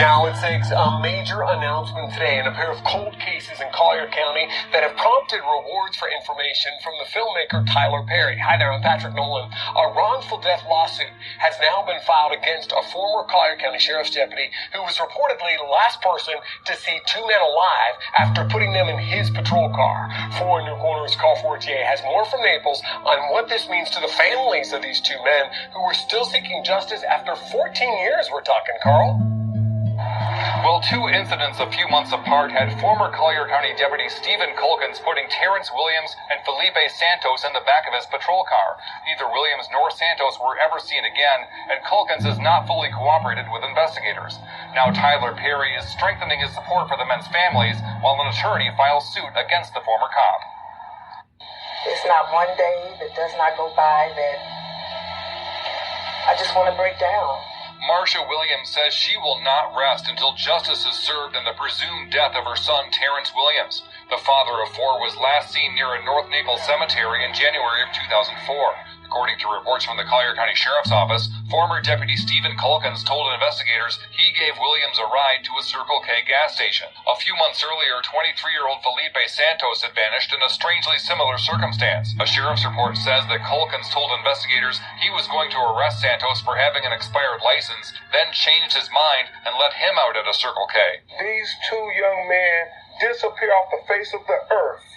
Now it takes a major announcement today in a pair of cold cases in Collier County that have prompted rewards for information from the filmmaker Tyler Perry. Hi there, I'm Patrick Nolan. A wrongful death lawsuit has now been filed against a former Collier County Sheriff's deputy who was reportedly the last person to see two men alive after putting them in his patrol car. 4 New Corners Call 4TA has more from Naples on what this means to the families of these two men who are still seeking justice after 14 years, we're talking, Carl. Well, two incidents a few months apart had former Collier County Deputy Stephen Culkins putting Terrance Williams and Filipe Santos in the back of his patrol car. Neither Williams nor Santos were ever seen again, and Culkins has not fully cooperated with investigators. Now Tyler Perry is strengthening his support for the men's families while an attorney files suit against the former cop. It's not one day that does not go by that I just want to break down. Marcia Williams says she will not rest until justice is served in the presumed death of her son, Terrance Williams. The father of 4 was last seen near a North Naples cemetery in January of 2004. According to reports from the Collier County Sheriff's Office, former Deputy Stephen Culkins told investigators he gave Williams a ride to a Circle K gas station. A few months earlier, 23-year-old Felipe Santos had vanished in a strangely similar circumstance. A sheriff's report says that Culkins told investigators he was going to arrest Santos for having an expired license, then changed his mind and let him out at a Circle K. These two young men disappear off the face of the earth,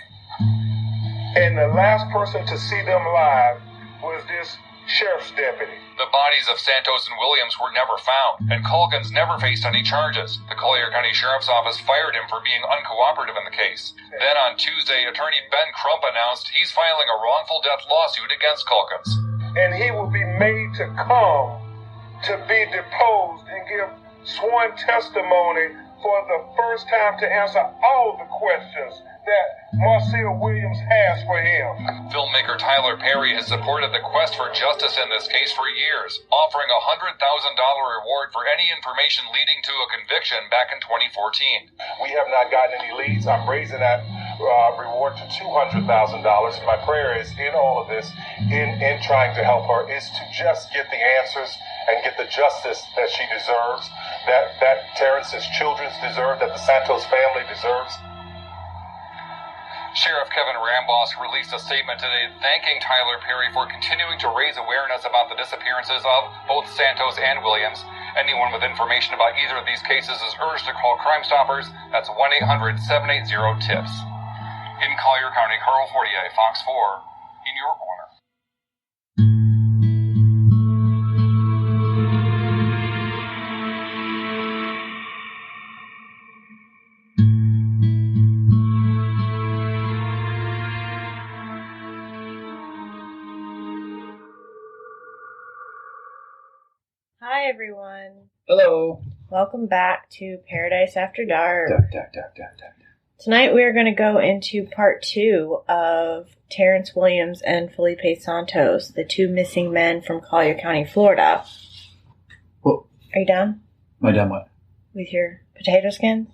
and the last person to see them alive was this sheriff's deputy. The bodies of Santos and Williams were never found, and Culkins never faced any charges. The Collier County Sheriff's Office fired him for being uncooperative in the case. Then on Tuesday, attorney Ben Crump announced he's filing a wrongful death lawsuit against Culkins. And he will be made to come to be deposed and give sworn testimony for the first time to answer all the questions that Marcia Williams has for him. Filmmaker Tyler Perry has supported the quest for justice in this case for years, offering a $100,000 reward for any information leading to a conviction back in 2014. We have not gotten any leads. I'm raising that reward to $200,000. My prayer is in all of this, in trying to help her, is to just get the answers and get the justice that she deserves, that Terrance's children deserve, that the Santos family deserves. Sheriff Kevin Ramboss released a statement today thanking Tyler Perry for continuing to raise awareness about the disappearances of both Santos and Williams. Anyone with information about either of these cases is urged to call Crime Stoppers. That's 1-800-780-TIPS. In Collier County, Carl Fortier, Fox 4, in your corner. Hi, everyone. Hello. Welcome back to Paradise After Dark. Dark. Tonight we are going to go into part 2 of Terrance Williams and Felipe Santos, the two missing men from Collier County, Florida. Well, are you done? Am I done what? With your potato skins?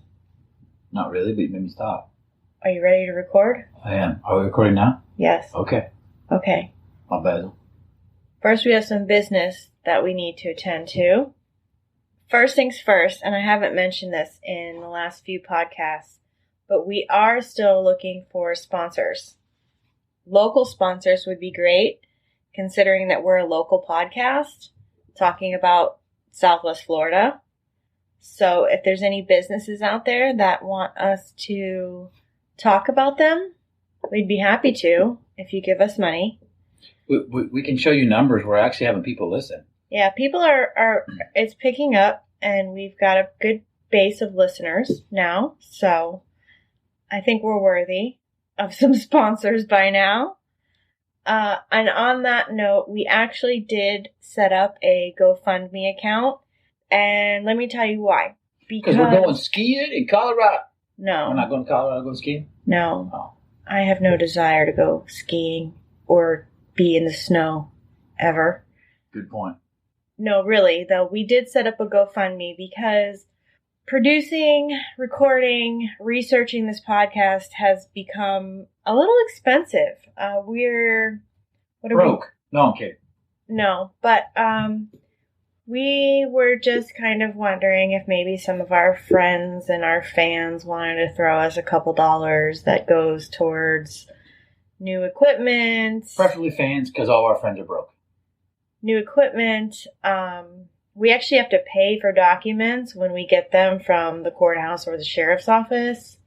Not really, but you made me stop. Are you ready to record? I am. Are we recording now? Yes. Okay. My bad. First, we have some business that we need to attend to. First things first, and I haven't mentioned this in the last few podcasts, but we are still looking for sponsors. Local sponsors would be great, considering that we're a local podcast talking about Southwest Florida. So if there's any businesses out there that want us to talk about them, we'd be happy to if you give us money. We can show you numbers. We're actually having people listen. Yeah, people are it's picking up, and we've got a good base of listeners now. So I think we're worthy of some sponsors by now. And on that note, we actually did set up a GoFundMe account. And let me tell you why. Because we're going skiing in Colorado. No. We're not going to Colorado to go skiing? No. Oh. I have no desire to go skiing or be in the snow ever. Good point. No, really, though, we did set up a GoFundMe because producing, recording, researching this podcast has become a little expensive. We're... Broke. No, I'm kidding. No, but We were just kind of wondering if maybe some of our friends and our fans wanted to throw us a couple dollars that goes towards new equipment. Preferably fans, because all our friends are broke. New equipment. We actually have to pay for documents when we get them from the courthouse or the sheriff's office.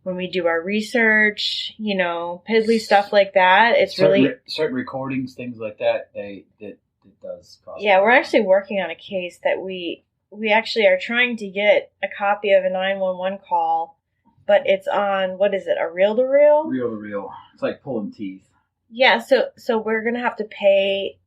When we do our research, piddly stuff like that. It's certain recordings, things like that. It does cost. Yeah, we're actually working on a case that we actually are trying to get a copy of a 911 call, but it's on, what is it, a reel-to-reel? Reel-to-reel. It's like pulling teeth. Yeah, so we're going to have to pay,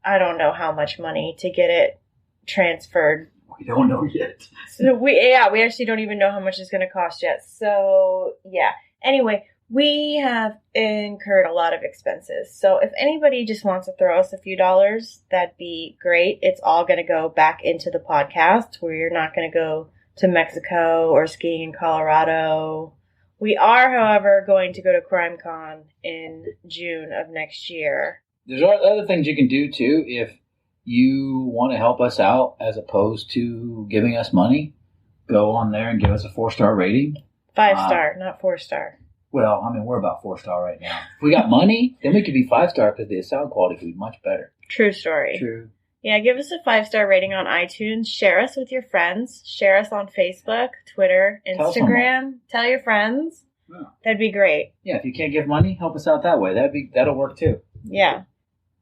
I don't know how much money to get it transferred. We don't know yet. So we actually don't even know how much it's going to cost yet. So, yeah. Anyway, we have incurred a lot of expenses. So if anybody just wants to throw us a few dollars, that'd be great. It's all going to go back into the podcast. We're not going to go to Mexico or skiing in Colorado. We are, however, going to go to CrimeCon in June of next year. There's other things you can do, too, if you want to help us out as opposed to giving us money. Go on there and give us a 4-star rating. 5-star, not 4-star. Well, I mean, we're about 4-star right now. If we got money, then we could be 5-star because the sound quality could be much better. True story. True. Yeah, give us a 5-star rating on iTunes. Share us with your friends. Share us on Facebook, Twitter, Instagram. Tell your friends. Yeah. That'd be great. Yeah, if you can't give money, help us out that way. That'll work too. Yeah.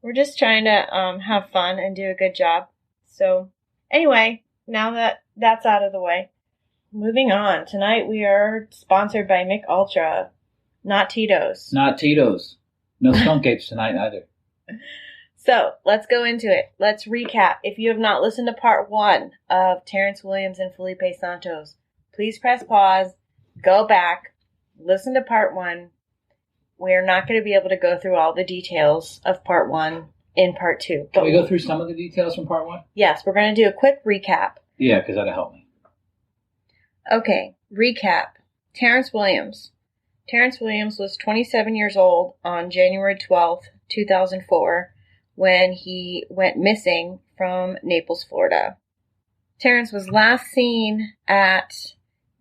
We're just trying to have fun and do a good job. So, anyway, now that that's out of the way, moving on. Tonight we are sponsored by Mick Ultra. Not Tito's. Not Tito's. No skunk apes tonight either. So, let's go into it. Let's recap. If you have not listened to part 1 of Terrance Williams and Felipe Santos, please press pause, go back, listen to part 1. We're not going to be able to go through all the details of part 1 in part 2. Can we go through some of the details from part 1? Yes, we're going to do a quick recap. Yeah, because that'll help me. Okay, recap. Terrance Williams. Terrance Williams was 27 years old on January 12th, 2004, when he went missing from Naples, Florida. Terrance was last seen at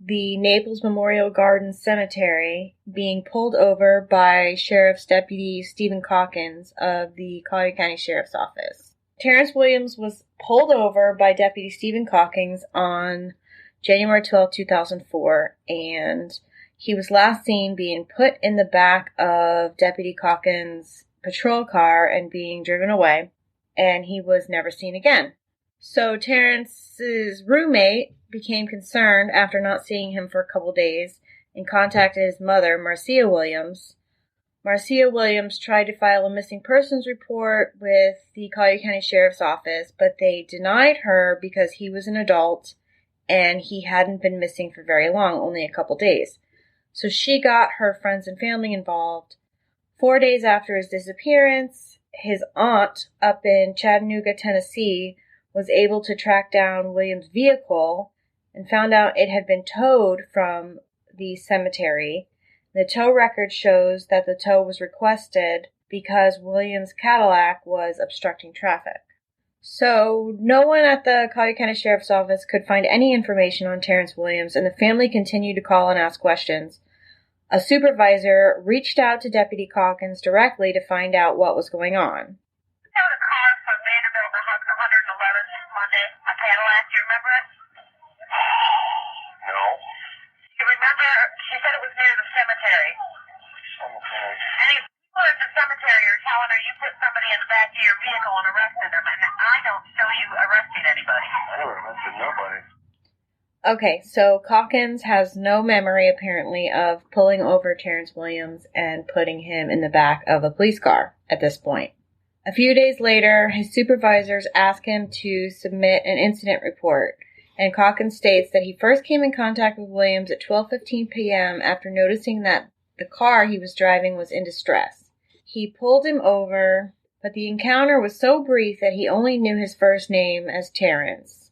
the Naples Memorial Gardens Cemetery being pulled over by Sheriff's Deputy Stephen Calkins of the Collier County Sheriff's Office. Terrance Williams was pulled over by Deputy Stephen Calkins on January 12, 2004, and he was last seen being put in the back of Deputy Calkins' patrol car and being driven away, and he was never seen again. So Terrance's roommate became concerned after not seeing him for a couple days and contacted his mother, Marcia Williams. Marcia Williams tried to file a missing persons report with the Collier County Sheriff's Office, but they denied her because he was an adult and he hadn't been missing for very long, only a couple days. So she got her friends and family involved. 4 days after his disappearance, his aunt up in Chattanooga, Tennessee, was able to track down Williams' vehicle and found out it had been towed from the cemetery. The tow record shows that the tow was requested because Williams' Cadillac was obstructing traffic. So no one at the Collier County Sheriff's Office could find any information on Terrance Williams, and the family continued to call and ask questions. A supervisor reached out to Deputy Calkins directly to find out what was going on. Cadillac, do you remember it? No. You remember, she said it was near the cemetery. Cemetery. Any people at the cemetery are telling her you put somebody in the back of your vehicle and arrested them, and I don't show you arresting anybody. I never arrested nobody. Okay, so Calkins has no memory, apparently, of pulling over Terrance Williams and putting him in the back of a police car at this point. A few days later, his supervisors ask him to submit an incident report, and Calkins states that he first came in contact with Williams at 12:15 p.m. after noticing that the car he was driving was in distress. He pulled him over, but the encounter was so brief that he only knew his first name as Terrance.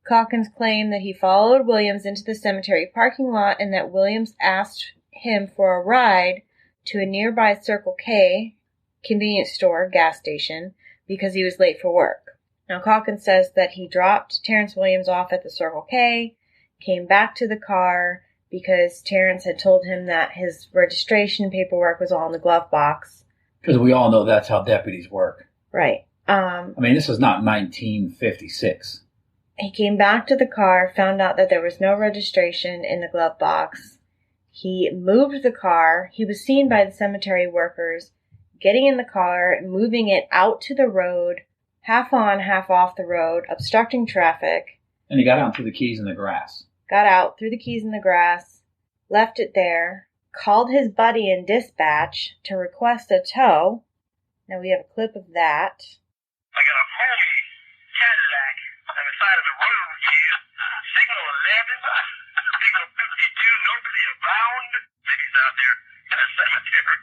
Calkins claimed that he followed Williams into the cemetery parking lot and that Williams asked him for a ride to a nearby Circle K convenience store, gas station, because he was late for work. Now, Calkins says that he dropped Terrance Williams off at the Circle K, came back to the car because Terrance had told him that his registration paperwork was all in the glove box. Because we all know that's how deputies work. Right. I mean, this was not 1956. He came back to the car, found out that there was no registration in the glove box. He moved the car. He was seen by the cemetery workers getting in the car, moving it out to the road, half on, half off the road, obstructing traffic. And he got out and threw the keys in the grass. Got out, threw the keys in the grass, left it there, called his buddy in dispatch to request a tow. Now we have a clip of that. I got a homie Cadillac on the side of the road here. Signal 11, signal 52, nobody around. Maybe he's out there in the cemetery.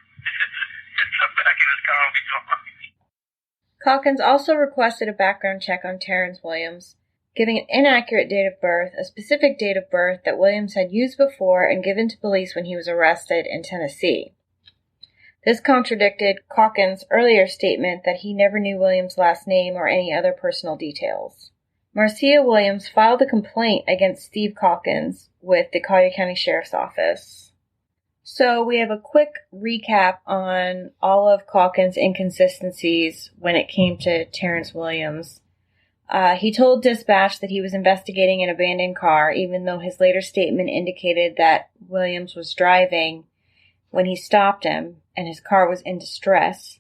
Come back in his car, I'll be gone. Calkins also requested a background check on Terrance Williams, giving an inaccurate date of birth, a specific date of birth that Williams had used before and given to police when he was arrested in Tennessee. This contradicted Calkins' earlier statement that he never knew Williams' last name or any other personal details. Marcia Williams filed a complaint against Steve Calkins with the Collier County Sheriff's Office. So we have a quick recap on all of Calkins' inconsistencies when it came to Terrance Williams. He told dispatch that he was investigating an abandoned car, even though his later statement indicated that Williams was driving when he stopped him and his car was in distress.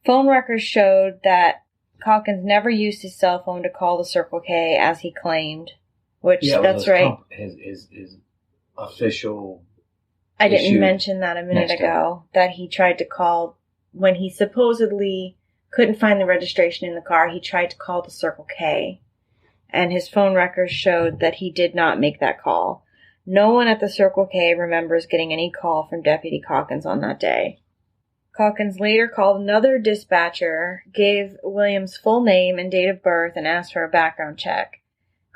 Phone records showed that Calkins never used his cell phone to call the Circle K as he claimed, which that's right. His official. I didn't mention that a minute ago, that he tried to call when he supposedly couldn't find the registration in the car. He tried to call the Circle K, and his phone records showed that he did not make that call. No one at the Circle K remembers getting any call from Deputy Calkins on that day. Calkins later called another dispatcher, gave Williams' full name and date of birth, and asked for a background check.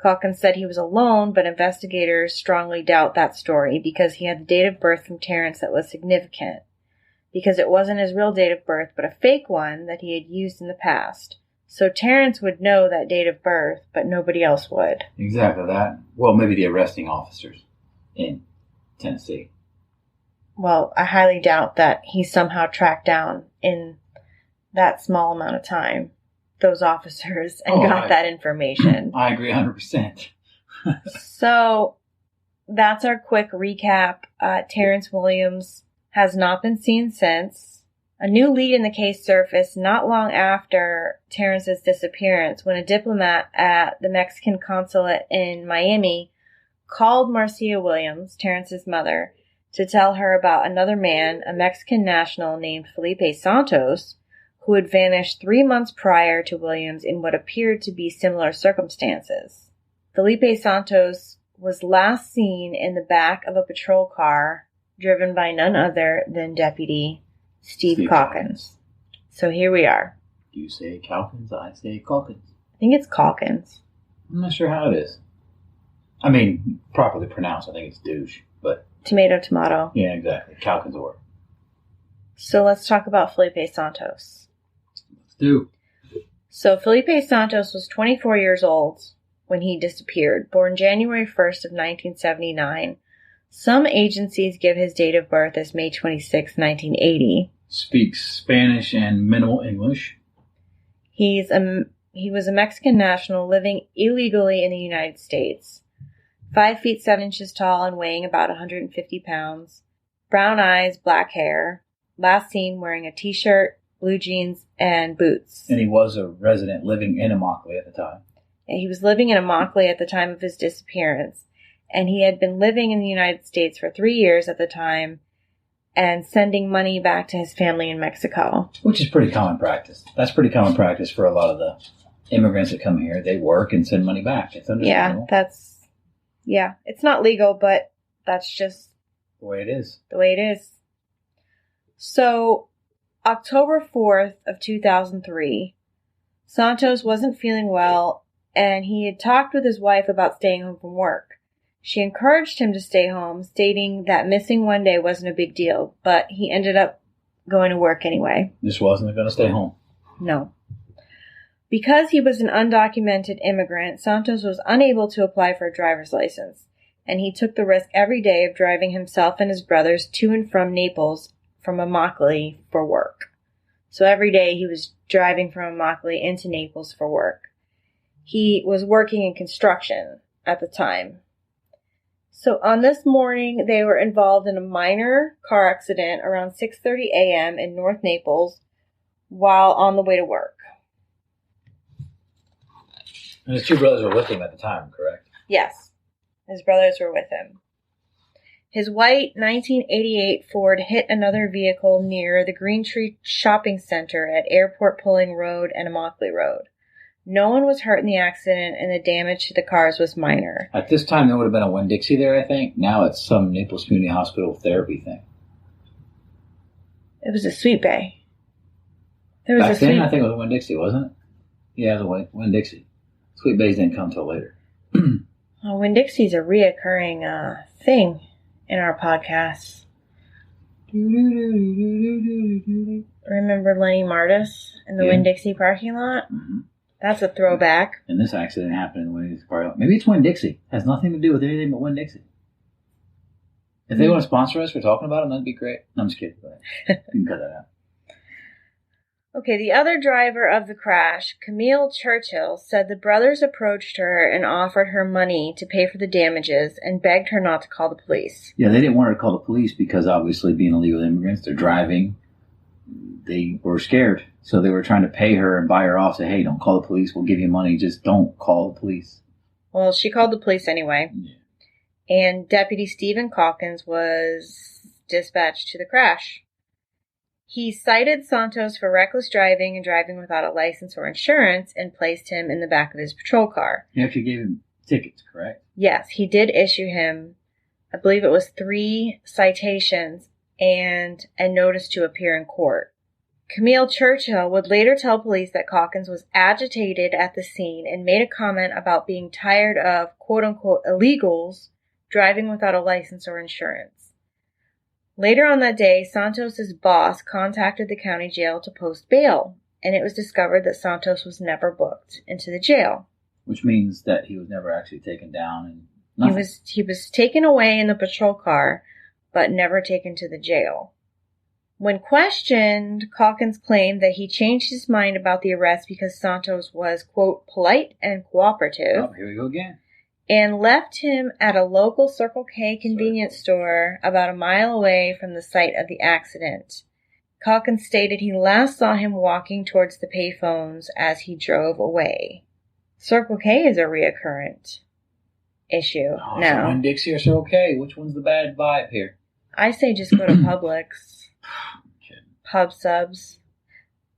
Calkins said he was alone, but investigators strongly doubt that story because he had the date of birth from Terrance that was significant, because it wasn't his real date of birth, but a fake one that he had used in the past. So Terrance would know that date of birth, but nobody else would. Exactly that. Well, maybe the arresting officers in Tennessee. Well, I highly doubt that he somehow tracked down in that small amount of time those officers and got that information. I agree 100%. So that's our quick recap. Terrance Williams has not been seen since. A new lead in the case surfaced not long after Terrance's disappearance when a diplomat at the Mexican consulate in Miami called Marcia Williams, Terrance's mother, to tell her about another man, a Mexican national named Filipe Santos, who had vanished 3 months prior to Williams in what appeared to be similar circumstances. Felipe Santos was last seen in the back of a patrol car driven by none other than Deputy Steve Calkins. So here we are. You say Calkins, I say Calkins. I think it's Calkins. I'm not sure how it is. I mean, properly pronounced, I think it's douche, but... Tomato, tomato. Yeah, exactly. Calkins or. So let's talk about Felipe Santos. Do. So Felipe Santos was 24 years old when he disappeared, born January 1st of 1979. Some agencies give his date of birth as May 26, 1980. Speaks Spanish and minimal English. He was a Mexican national living illegally in the United States. 5 feet 7 inches tall and weighing about 150 pounds. Brown eyes, black hair. Last seen wearing a t-shirt, blue jeans, and boots. And he was a resident living in Immokalee at the time. And he was living in Immokalee at the time of his disappearance. And he had been living in the United States for 3 years at the time and sending money back to his family in Mexico. Which is pretty common practice. That's pretty common practice for a lot of the immigrants that come here. They work and send money back. It's understandable. Yeah, it's not legal, but that's just the way it is. The way it is. So, October 4th of 2003, Santos wasn't feeling well, and he had talked with his wife about staying home from work. She encouraged him to stay home, stating that missing one day wasn't a big deal, but he ended up going to work anyway. Just wasn't going to stay home. No. Because he was an undocumented immigrant, Santos was unable to apply for a driver's license, and he took the risk every day of driving himself and his brothers to and from Naples from Immokalee for work. So every day he was driving from Immokalee into Naples for work. He was working in construction at the time. So on this morning, they were involved in a minor car accident around 6:30 a.m. in North Naples while on the way to work. And his two brothers were with him at the time, correct? Yes, his brothers were with him. His white 1988 Ford hit another vehicle near the Green Tree Shopping Center at Airport Pulling Road and Immokalee Road. No one was hurt in the accident, and the damage to the cars was minor. At this time, there would have been a Winn-Dixie there, I think. Now it's some Naples Community Hospital therapy thing. It was a Sweet Bay. There was Back a Sweet then, I think it was a Winn-Dixie, wasn't it? Yeah, it was a Winn-Dixie. Sweet Bays didn't come till later. Oh, Winn-Dixie's a reoccurring thing in our podcasts. Remember Lenny Martis in the Winn-Dixie parking lot? Mm-hmm. That's a throwback. And this accident happened in Winn-Dixie parking lot. Maybe it's Winn-Dixie. Has nothing to do with anything but Winn-Dixie. If they want to sponsor us for talking about them, that'd be great. No, I'm just kidding. But you can cut that out. Okay, the other driver of the crash, Camille Churchill, said the brothers approached her and offered her money to pay for the damages and begged her not to call the police. Yeah, they didn't want her to call the police because obviously being illegal immigrants, they're driving. They were scared. So they were trying to pay her and buy her off, say, hey, don't call the police. We'll give you money. Just don't call the police. Well, she called the police anyway. Yeah. And Deputy Stephen Calkins was dispatched to the crash. He cited Santos for reckless driving and driving without a license or insurance and placed him in the back of his patrol car. You actually gave him tickets, correct? Yes, he did issue him, I believe it was 3 citations and a notice to appear in court. Camille Churchill would later tell police that Calkins was agitated at the scene and made a comment about being tired of quote-unquote illegals driving without a license or insurance. Later on that day, Santos' boss contacted the county jail to post bail, and it was discovered that Santos was never booked into the jail. Which means that he was never actually taken down. And nothing. He was taken away in the patrol car, but never taken to the jail. When questioned, Calkins claimed that he changed his mind about the arrest because Santos was, quote, polite and cooperative. Oh, here we go again. And left him at a local Circle K convenience store about a mile away from the site of the accident. Calkins stated he last saw him walking towards the payphones as he drove away. Circle K is a reoccurrent issue now. So Winn-Dixie or Circle K? Which one's the bad vibe here? I say just go to Publix. Pub subs.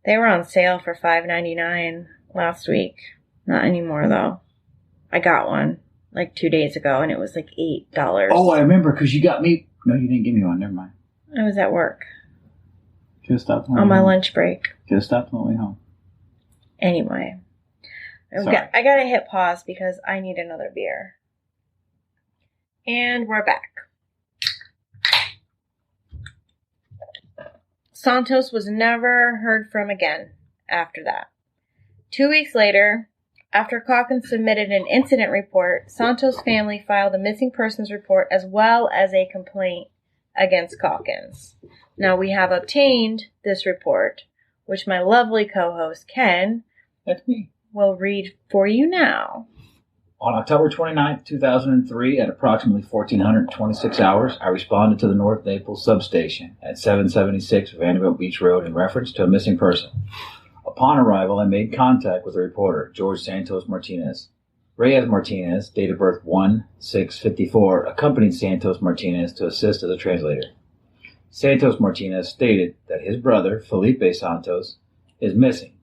They were on sale for $5.99 last week. Not anymore, though. I got one like 2 days ago, and it was like $8. Oh, I remember, because you got me. No, you didn't give me one. Never mind. I was at work. Could have stopped on my lunch break. Could have stopped on the way home. Anyway. I gotta hit pause because I need another beer. And we're back. Santos was never heard from again after that. 2 weeks later, after Calkins submitted an incident report, Santos' family filed a missing persons report as well as a complaint against Calkins. Now, we have obtained this report, which my lovely co-host, Ken, that's me, will read for you now. On October 29, 2003, at approximately 1426 hours, I responded to the North Naples substation at 776 Vanderbilt Beach Road in reference to a missing person. Upon arrival, I made contact with the reporter, George Santos Martinez. Reyes Martinez, date of birth 1/6/54, accompanied Santos Martinez to assist as a translator. Santos Martinez stated that his brother, Felipe Santos, is missing.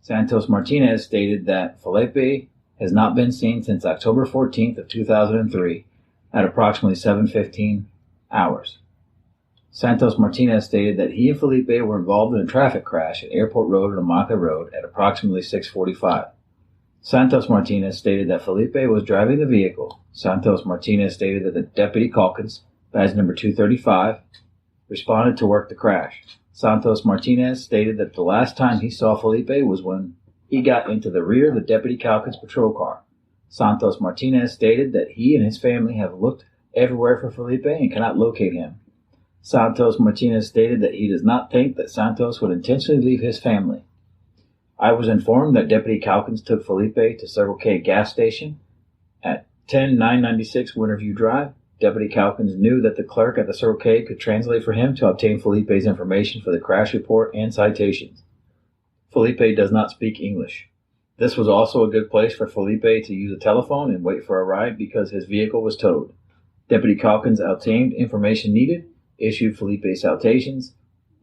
Santos Martinez stated that Felipe has not been seen since October 14th of 2003 at approximately 7:15 hours. Santos Martinez stated that he and Felipe were involved in a traffic crash at Airport Road and Immokalee Road at approximately 6:45. Santos Martinez stated that Felipe was driving the vehicle. Santos Martinez stated that the Deputy Calkins, badge number 235, responded to work the crash. Santos Martinez stated that the last time he saw Felipe was when he got into the rear of the Deputy Calkins patrol car. Santos Martinez stated that he and his family have looked everywhere for Felipe and cannot locate him. Santos Martinez stated that he does not think that Santos would intentionally leave his family. I was informed that Deputy Calkins took Felipe to Circle K gas station at 10996 Winterview Drive. Deputy Calkins knew that the clerk at the Circle K could translate for him to obtain Felipe's information for the crash report and citations. Felipe does not speak English. This was also a good place for Felipe to use a telephone and wait for a ride because his vehicle was towed. Deputy Calkins obtained information needed, issued Felipe citations,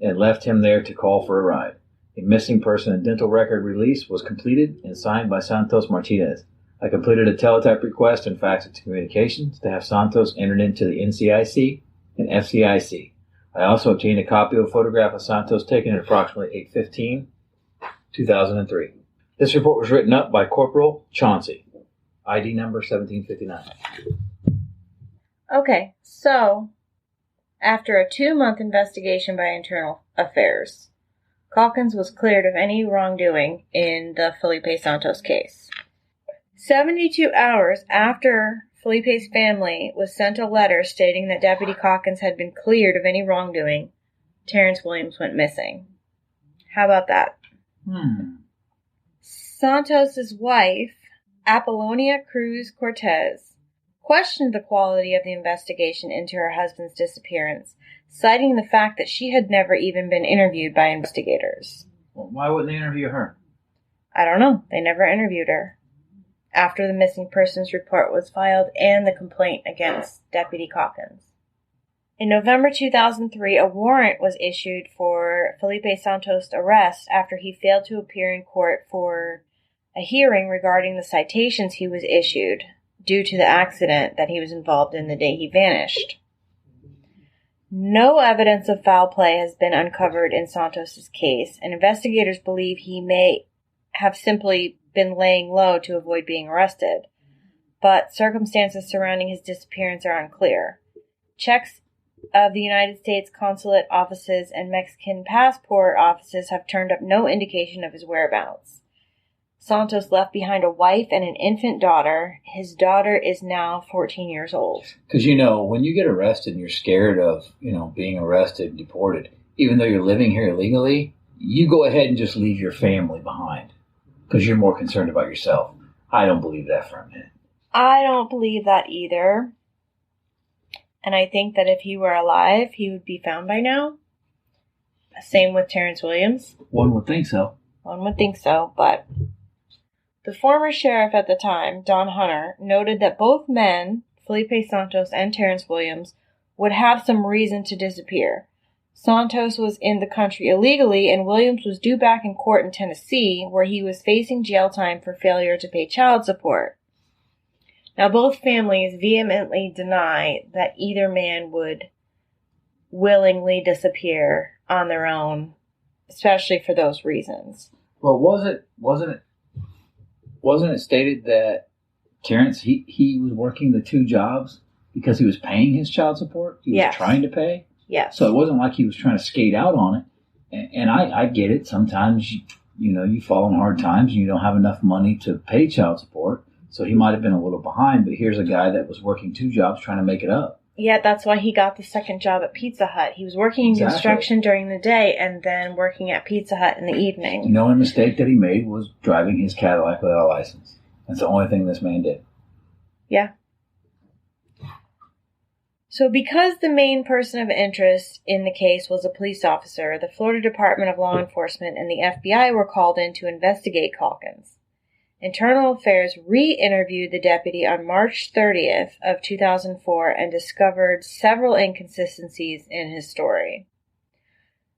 and left him there to call for a ride. A missing person and dental record release was completed and signed by Santos Martinez. I completed a teletype request and faxed it to communications to have Santos entered into the NCIC and FCIC. I also obtained a copy of a photograph of Santos taken at approximately 8:15, 2003. This report was written up by Corporal Chauncey, ID number 1759. Okay, so after a 2-month investigation by Internal Affairs, Calkins was cleared of any wrongdoing in the Felipe Santos case. 72 hours after Felipe's family was sent a letter stating that Deputy Calkins had been cleared of any wrongdoing, Terrance Williams went missing. How about that? Santos's wife, Apollonia Cruz Cortez, questioned the quality of the investigation into her husband's disappearance, citing the fact that she had never even been interviewed by investigators. Well, why wouldn't they interview her? I don't know. They never interviewed her. After the missing persons report was filed and the complaint against Deputy Calkins. In November 2003, a warrant was issued for Felipe Santos' arrest after he failed to appear in court for a hearing regarding the citations he was issued due to the accident that he was involved in the day he vanished. No evidence of foul play has been uncovered in Santos' case, and investigators believe he may have simply been laying low to avoid being arrested, but circumstances surrounding his disappearance are unclear. Checks of the United States consulate offices and Mexican passport offices have turned up no indication of his whereabouts. Santos left behind a wife and an infant daughter. His daughter is now 14 years old. Because, when you get arrested and you're scared of, being arrested and deported, even though you're living here illegally, you go ahead and just leave your family behind because you're more concerned about yourself. I don't believe that for a minute. I don't believe that either. And I think that if he were alive, he would be found by now. Same with Terrance Williams. One would think so. But the former sheriff at the time, Don Hunter, noted that both men, Felipe Santos and Terrance Williams, would have some reason to disappear. Santos was in the country illegally, and Williams was due back in court in Tennessee, where he was facing jail time for failure to pay child support. Now, both families vehemently deny that either man would willingly disappear on their own, especially for those reasons. Well, wasn't it stated that Terrance, he was working the 2 jobs because he was paying his child support? He was trying to pay? Yes. So it wasn't like he was trying to skate out on it. And I get it. Sometimes, you fall in hard times and you don't have enough money to pay child support. So he might have been a little behind, but here's a guy that was working 2 jobs trying to make it up. Yeah, that's why he got the second job at Pizza Hut. He was working in construction during the day and then working at Pizza Hut in the evening. The only mistake that he made was driving his Cadillac without a license. That's the only thing this man did. Yeah. So because the main person of interest in the case was a police officer, the Florida Department of Law Enforcement and the FBI were called in to investigate Calkins. Internal Affairs re-interviewed the deputy on March 30th of 2004 and discovered several inconsistencies in his story.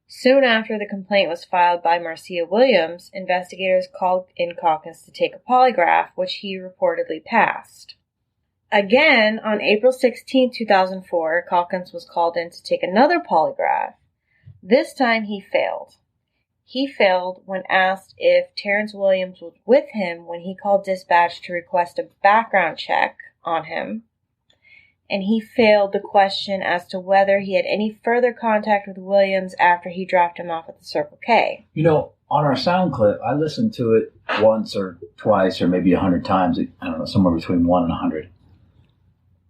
Soon after the complaint was filed by Marcia Williams, investigators called in Calkins to take a polygraph, which he reportedly passed. Again, on April 16, 2004, Calkins was called in to take another polygraph. This time he failed. He failed when asked if Terrance Williams was with him when he called dispatch to request a background check on him. And he failed the question as to whether he had any further contact with Williams after he dropped him off at the Circle K. On our sound clip, I listened to it once or twice or maybe 100 times. I don't know, somewhere between 1 and 100.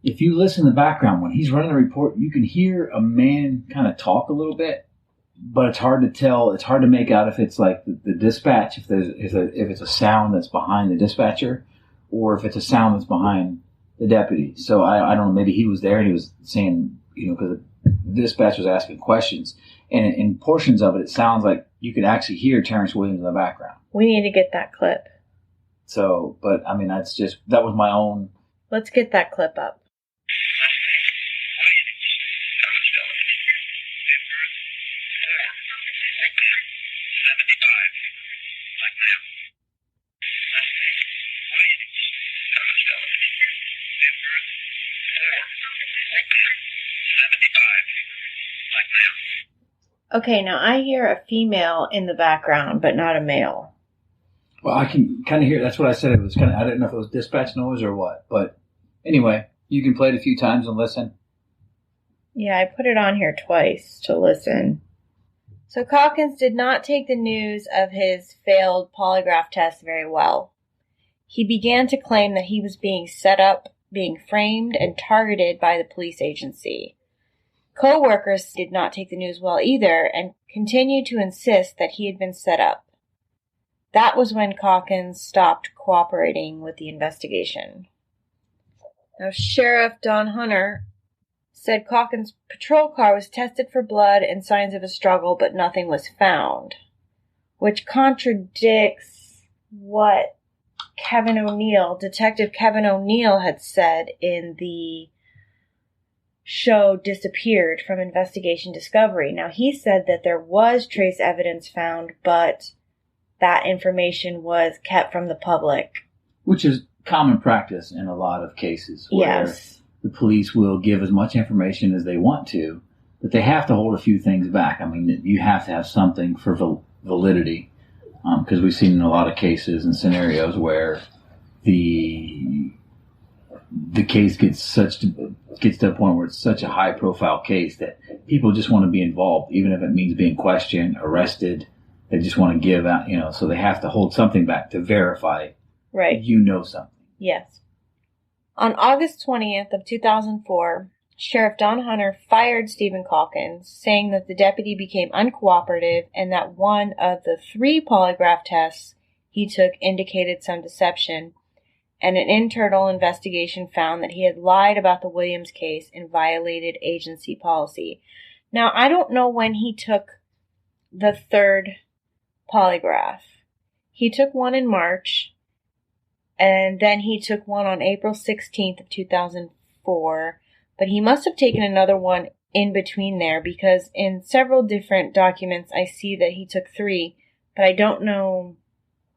If you listen to the background, when he's running the report, you can hear a man kind of talk a little bit, but it's hard to tell. It's hard to make out if it's like the dispatch, if it's a sound that's behind the dispatcher, or if it's a sound that's behind the deputy. So I don't know, maybe he was there and he was saying, because the dispatch was asking questions. And in portions of it, it sounds like you could actually hear Terrance Williams in the background. We need to get that clip. So, but I mean, that was my own. Let's get that clip up. Okay, now I hear a female in the background, but not a male. Well, I can kind of hear. That's what I said. It was kind of. I didn't know if it was dispatch noise or what. But anyway, you can play it a few times and listen. Yeah, I put it on here twice to listen. So Calkins did not take the news of his failed polygraph test very well. He began to claim that he was being set up, being framed, and targeted by the police agency. Co-workers did not take the news well either and continued to insist that he had been set up. That was when Calkins stopped cooperating with the investigation. Now, Sheriff Don Hunter said Calkins' patrol car was tested for blood and signs of a struggle, but nothing was found, which contradicts what Detective Kevin O'Neill had said in the show Disappeared from Investigation Discovery. Now, he said that there was trace evidence found, but that information was kept from the public. Which is common practice in a lot of cases where the police will give as much information as they want to, but they have to hold a few things back. I mean, you have to have something for validity, because we've seen in a lot of cases and scenarios where the case gets to a point where it's such a high-profile case that people just want to be involved, even if it means being questioned, arrested. They just want to give out, so they have to hold something back to verify something. Yes. On August 20th of 2004, Sheriff Don Hunter fired Stephen Calkins, saying that the deputy became uncooperative and that one of the 3 polygraph tests he took indicated some deception, and an internal investigation found that he had lied about the Williams case and violated agency policy. Now, I don't know when he took the 3rd polygraph. He took one in March, and then he took one on April 16th of 2004, but he must have taken another one in between there, because in several different documents I see that he took 3, but I don't know.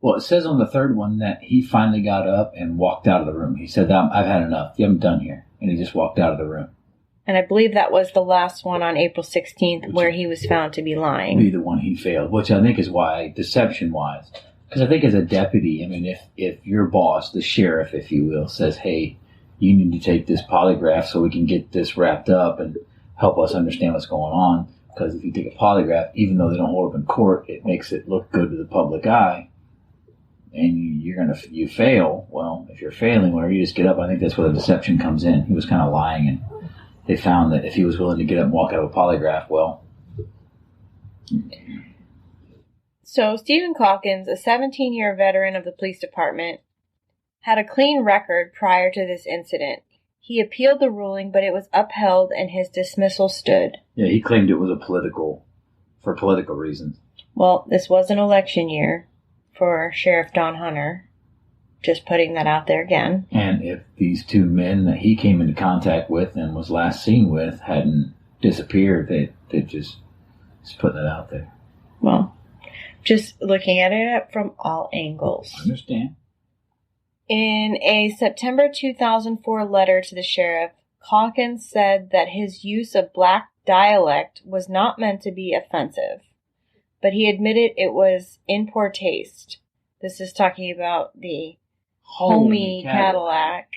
Well, it says on the 3rd one that he finally got up and walked out of the room. He said, I've had enough. I'm done here. And he just walked out of the room. And I believe that was the last one on April 16th where he was found to be lying. Be the one he failed, which I think is why, deception-wise. Because I think as a deputy, I mean, if your boss, the sheriff, if you will, says, hey, you need to take this polygraph so we can get this wrapped up and help us understand what's going on. Because if you take a polygraph, even though they don't hold it in court, it makes it look good to the public eye. And you fail. Well, if you're failing, whenever you just get up, I think that's where the deception comes in. He was kind of lying, and they found that if he was willing to get up and walk out of a polygraph, well. So Stephen Calkins, a 17-year veteran of the police department, had a clean record prior to this incident. He appealed the ruling, but it was upheld and his dismissal stood. Yeah, he claimed it was for political reasons. Well, this was an election year for Sheriff Don Hunter. Just putting that out there again. And if these 2 men that he came into contact with and was last seen with hadn't disappeared, they just putting it out there. Well, just looking at it from all angles. I understand. In a September 2004 letter to the sheriff, Calkins said that his use of black dialect was not meant to be offensive, but he admitted it was in poor taste. This is talking about the homie Cadillac.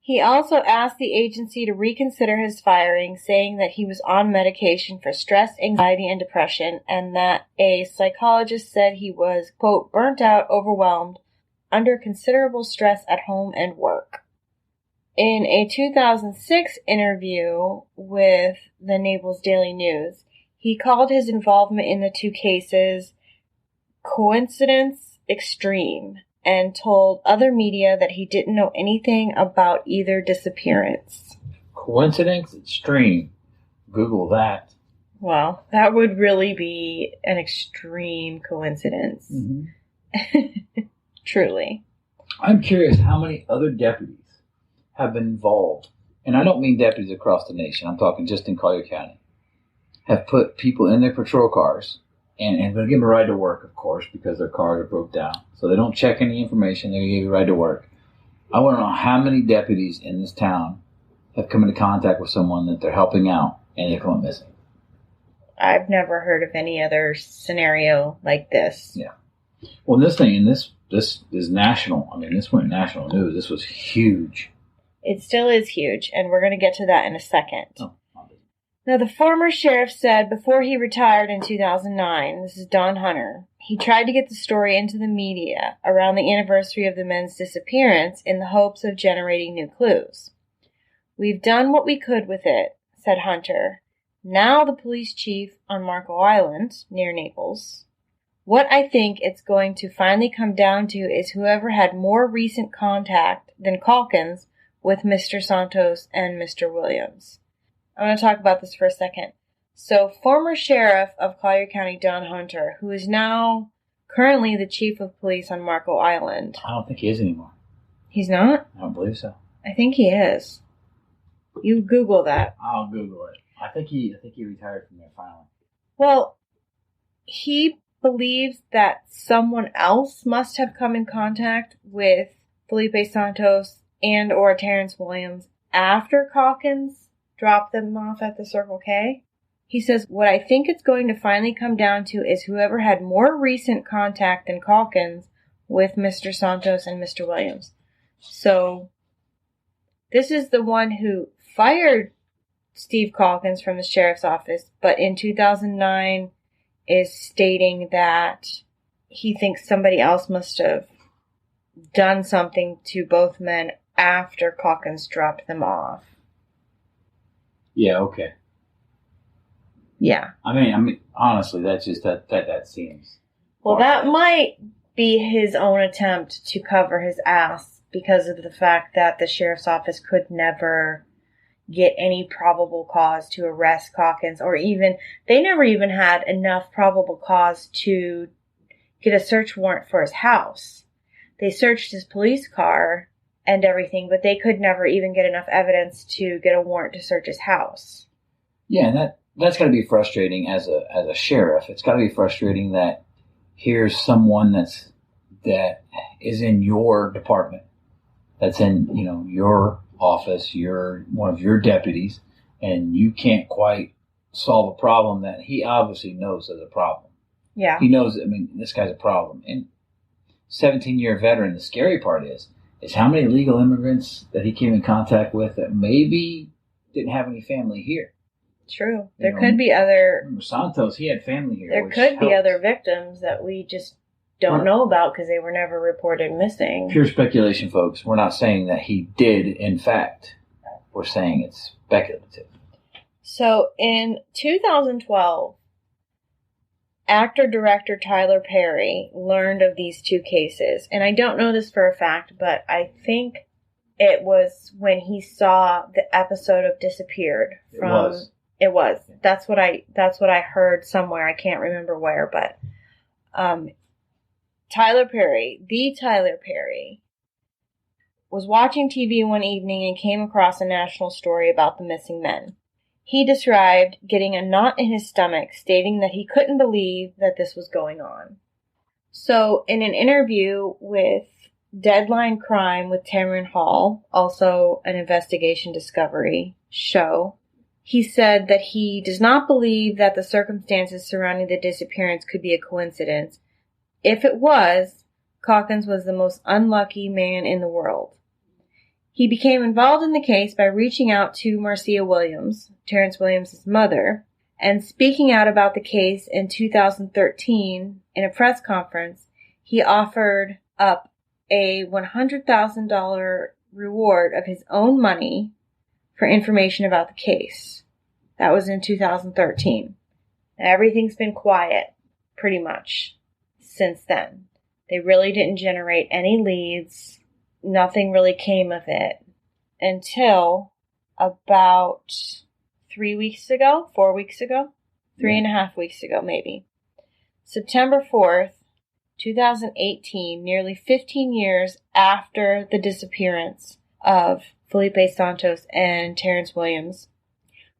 He also asked the agency to reconsider his firing, saying that he was on medication for stress, anxiety, and depression, and that a psychologist said he was, quote, burnt out, overwhelmed, under considerable stress at home and work. In a 2006 interview with the Naples Daily News, he called his involvement in the two cases coincidence extreme, and told other media that he didn't know anything about either disappearance. Coincidence extreme. Google that. Well, that would really be an extreme coincidence. Mm-hmm. Truly. I'm curious how many other deputies have been involved, and I don't mean deputies across the nation, I'm talking just in Collier County, have put people in their patrol cars and going to give them a ride to work, of course, because their cars are broke down. So they don't check any information. They're going to give you a ride to work. I want to know how many deputies in this town have come into contact with someone that they're helping out and they come up missing. I've never heard of any other scenario like this. Yeah. Well, this is national. I mean, this went national news. This was huge. It still is huge, and we're going to get to that in a second. Oh. Now, the former sheriff said before he retired in 2009, this is Don Hunter, he tried to get the story into the media around the anniversary of the men's disappearance in the hopes of generating new clues. We've done what we could with it, said Hunter. Now the police chief on Marco Island, near Naples. What I think it's going to finally come down to is whoever had more recent contact than Calkins with Mr. Santos and Mr. Williams. I want to talk about this for a second. So, former sheriff of Collier County, Don Hunter, who is now currently the chief of police on Marco Island. I don't think he is anymore. He's not? I don't believe so. I think he is. You Google that. I'll Google it. I think he retired from there finally. Well, he believes that someone else must have come in contact with Filipe Santos and or Terrance Williams after Calkins dropped them off at the Circle K. He says, what I think it's going to finally come down to is whoever had more recent contact than Calkins with Mr. Santos and Mr. Williams. So, this is the one who fired Steve Calkins from the sheriff's office, but in 2009 is stating that he thinks somebody else must have done something to both men after Calkins dropped them off. Yeah, okay. Yeah. I mean, honestly, that's just that seems. Well, that might be his own attempt to cover his ass because of the fact that the sheriff's office could never get any probable cause to arrest Calkins, or they never even had enough probable cause to get a search warrant for his house. They searched his police car and everything, but they could never even get enough evidence to get a warrant to search his house. Yeah, and that's got to be frustrating as a sheriff. It's got to be frustrating that here's someone that is in your department, that's in your office, you're one of your deputies, and you can't quite solve a problem that he obviously knows is a problem. Yeah, he knows. I mean, this guy's a problem. And 17-year veteran. The scary part is how many illegal immigrants that he came in contact with that maybe didn't have any family here. True. There could be other... Remember Santos, he had family here. There could be other victims that we just don't know about because they were never reported missing. Pure speculation, folks. We're not saying that he did, in fact. We're saying it's speculative. So, in 2012, actor-director Tyler Perry learned of these two cases. And I don't know this for a fact, but I think it was when he saw the episode of Disappeared. It was. That's what I heard somewhere. I can't remember where, but Tyler Perry was watching TV one evening and came across a national story about the missing men. He described getting a knot in his stomach, stating that he couldn't believe that this was going on. So, in an interview with Deadline Crime with Tamron Hall, also an investigation discovery show, he said that he does not believe that the circumstances surrounding the disappearance could be a coincidence. If it was, Calkins was the most unlucky man in the world. He became involved in the case by reaching out to Marcia Williams, Terrance Williams' mother, and speaking out about the case in 2013 in a press conference. He offered up a $100,000 reward of his own money for information about the case. That was in 2013. Everything's been quiet, pretty much, since then. They really didn't generate any leads. Nothing really came of it until about 3 weeks ago, 4 weeks ago, 3.5 weeks ago, maybe. September 4th, 2018, nearly 15 years after the disappearance of Filipe Santos and Terrance Williams,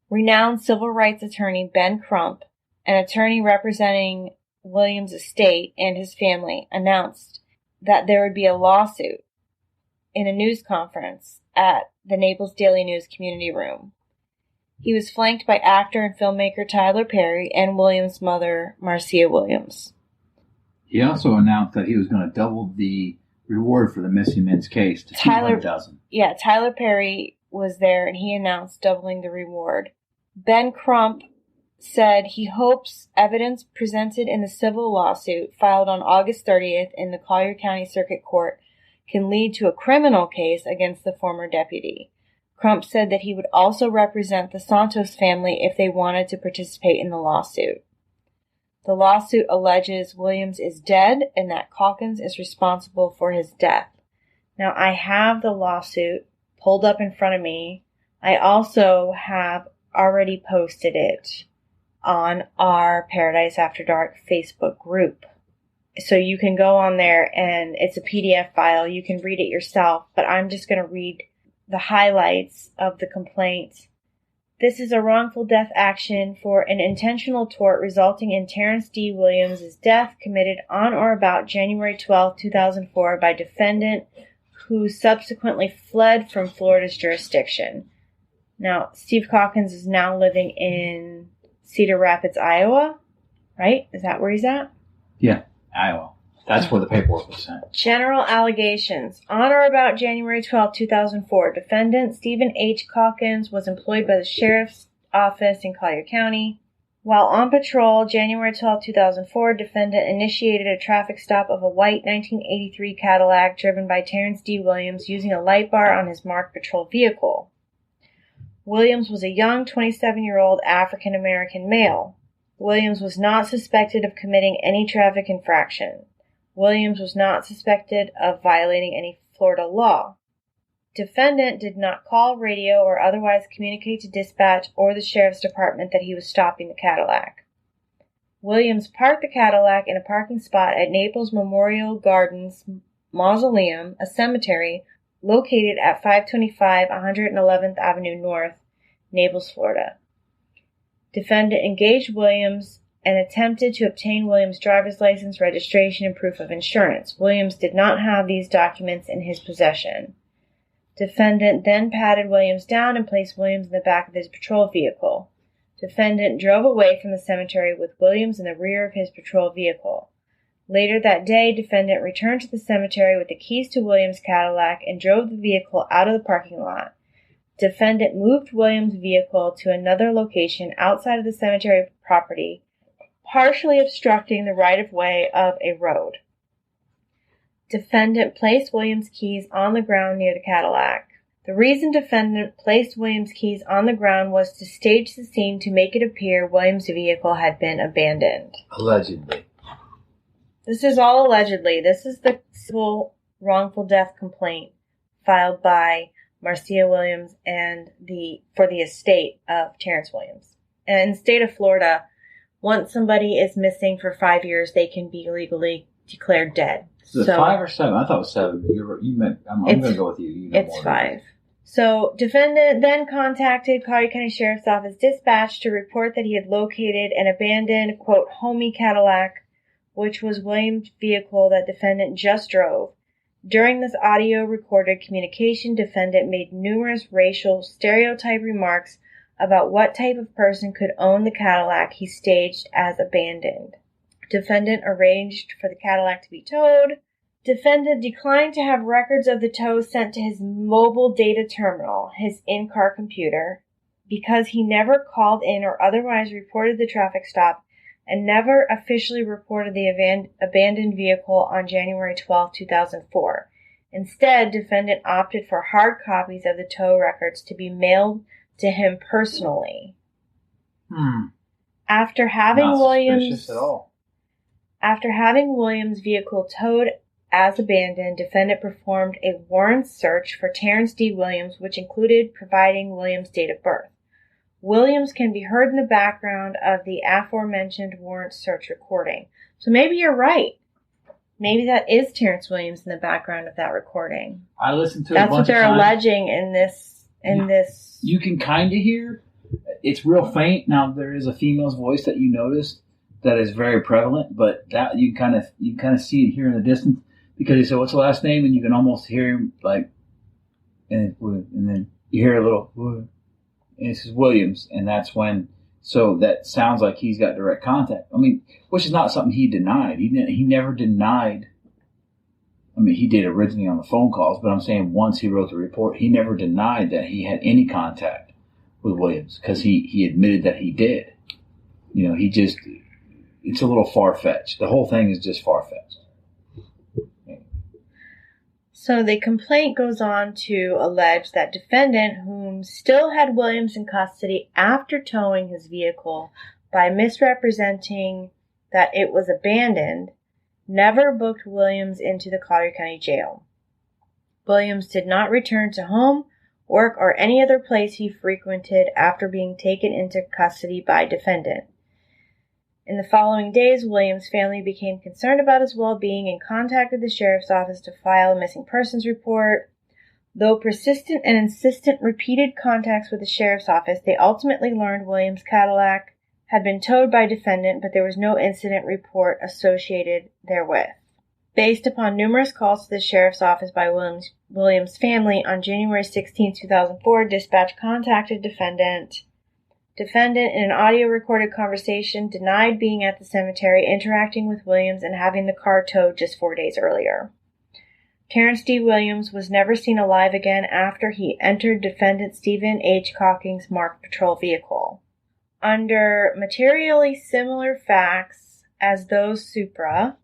renowned civil rights attorney Ben Crump, an attorney representing Williams' estate and his family, announced that there would be a lawsuit in a news conference at the Naples Daily News community room. He was flanked by actor and filmmaker Tyler Perry and Williams' mother, Marcia Williams. He also announced that he was going to double the reward for the missing men's case to $200,000. Yeah, Tyler Perry was there, and he announced doubling the reward. Ben Crump said he hopes evidence presented in the civil lawsuit filed on August 30th in the Collier County Circuit Court can lead to a criminal case against the former deputy. Crump said that he would also represent the Santos family if they wanted to participate in the lawsuit. The lawsuit alleges Williams is dead and that Calkins is responsible for his death. Now, I have the lawsuit pulled up in front of me. I also have already posted it on our Paradise After Dark Facebook group. So you can go on there and it's a PDF file. You can read it yourself, but I'm just going to read the highlights of the complaint. This is a wrongful death action for an intentional tort resulting in Terrance D. Williams' death committed on or about January 12, 2004 by defendant who subsequently fled from Florida's jurisdiction. Now, Steve Calkins is now living in Cedar Rapids, Iowa, right? Is that where he's at? Yeah, Iowa. That's where the paperwork was sent. General allegations. On or about January 12, 2004, defendant Stephen H. Calkins was employed by the sheriff's office in Collier County. While on patrol, January 12, 2004, defendant initiated a traffic stop of a white 1983 Cadillac driven by Terrance D. Williams using a light bar on his marked patrol vehicle. Williams was a young 27-year-old African-American male. Williams was not suspected of committing any traffic infraction. Williams was not suspected of violating any Florida law. Defendant did not call, radio, or otherwise communicate to dispatch or the sheriff's department that he was stopping the Cadillac. Williams parked the Cadillac in a parking spot at Naples Memorial Gardens Mausoleum, a cemetery located at 525 111th Avenue North, Naples, Florida. Defendant engaged Williams and attempted to obtain Williams' driver's license, registration, and proof of insurance. Williams did not have these documents in his possession. Defendant then patted Williams down and placed Williams in the back of his patrol vehicle. Defendant drove away from the cemetery with Williams in the rear of his patrol vehicle. Later that day, defendant returned to the cemetery with the keys to Williams' Cadillac and drove the vehicle out of the parking lot. Defendant moved Williams' vehicle to another location outside of the cemetery property, partially obstructing the right-of-way of a road. Defendant placed Williams' keys on the ground near the Cadillac. The reason defendant placed Williams' keys on the ground was to stage the scene to make it appear Williams' vehicle had been abandoned. Allegedly. This is all allegedly. This is the civil wrongful death complaint filed by Marcia Williams and for the estate of Terrance Williams. And in the state of Florida, once somebody is missing for 5 years, they can be legally declared dead. Is it 5 or 7? I thought it was 7. But you meant I'm going to go with you. You know it's 5. So, defendant then contacted Collier County Sheriff's Office dispatch to report that he had located an abandoned, quote, homie Cadillac, which was Williams' vehicle that defendant just drove. During this audio-recorded communication, defendant made numerous racial stereotype remarks about what type of person could own the Cadillac he staged as abandoned. Defendant arranged for the Cadillac to be towed. Defendant declined to have records of the tow sent to his mobile data terminal, his in-car computer, because he never called in or otherwise reported the traffic stop and never officially reported the abandoned vehicle on January 12, 2004. Instead, defendant opted for hard copies of the tow records to be mailed to him personally. After having Not Williams suspicious at all. After having Williams' vehicle towed as abandoned, defendant performed a warrant search for Terrance D. Williams, which included providing Williams' date of birth. Williams can be heard in the background of the aforementioned warrant search recording. So maybe you're right. Maybe that is Terrance Williams in the background of that recording. I listened to it. That's what they're alleging in this. You can kind of hear. It's real faint. Now there is a female's voice that you noticed that is very prevalent, but that you kind of see it here in the distance because he said, "What's the last name?" and you can almost hear him like, and then you hear a little, and it says Williams, and that's when. So that sounds like he's got direct contact. I mean, which is not something he denied. He never denied. I mean, he did originally on the phone calls, but I'm saying once he wrote the report, he never denied that he had any contact with Williams because he admitted that he did. You know, it's a little far-fetched. The whole thing is just far-fetched. So the complaint goes on to allege that defendant, whom still had Williams in custody after towing his vehicle by misrepresenting that it was abandoned, never booked Williams into the Collier County Jail. Williams did not return to home, work, or any other place he frequented after being taken into custody by defendant. In the following days, Williams' family became concerned about his well-being and contacted the sheriff's office to file a missing persons report. Though persistent and insistent repeated contacts with the sheriff's office, they ultimately learned Williams' Cadillac had been towed by defendant, but there was no incident report associated therewith. Based upon numerous calls to the sheriff's office by Williams' family, on January 16, 2004, dispatch contacted defendant. Defendant, in an audio-recorded conversation, denied being at the cemetery, interacting with Williams, and having the car towed just 4 days earlier. Terrance D. Williams was never seen alive again after he entered defendant Stephen H. Cocking's marked patrol vehicle. Under materially similar facts as those supra,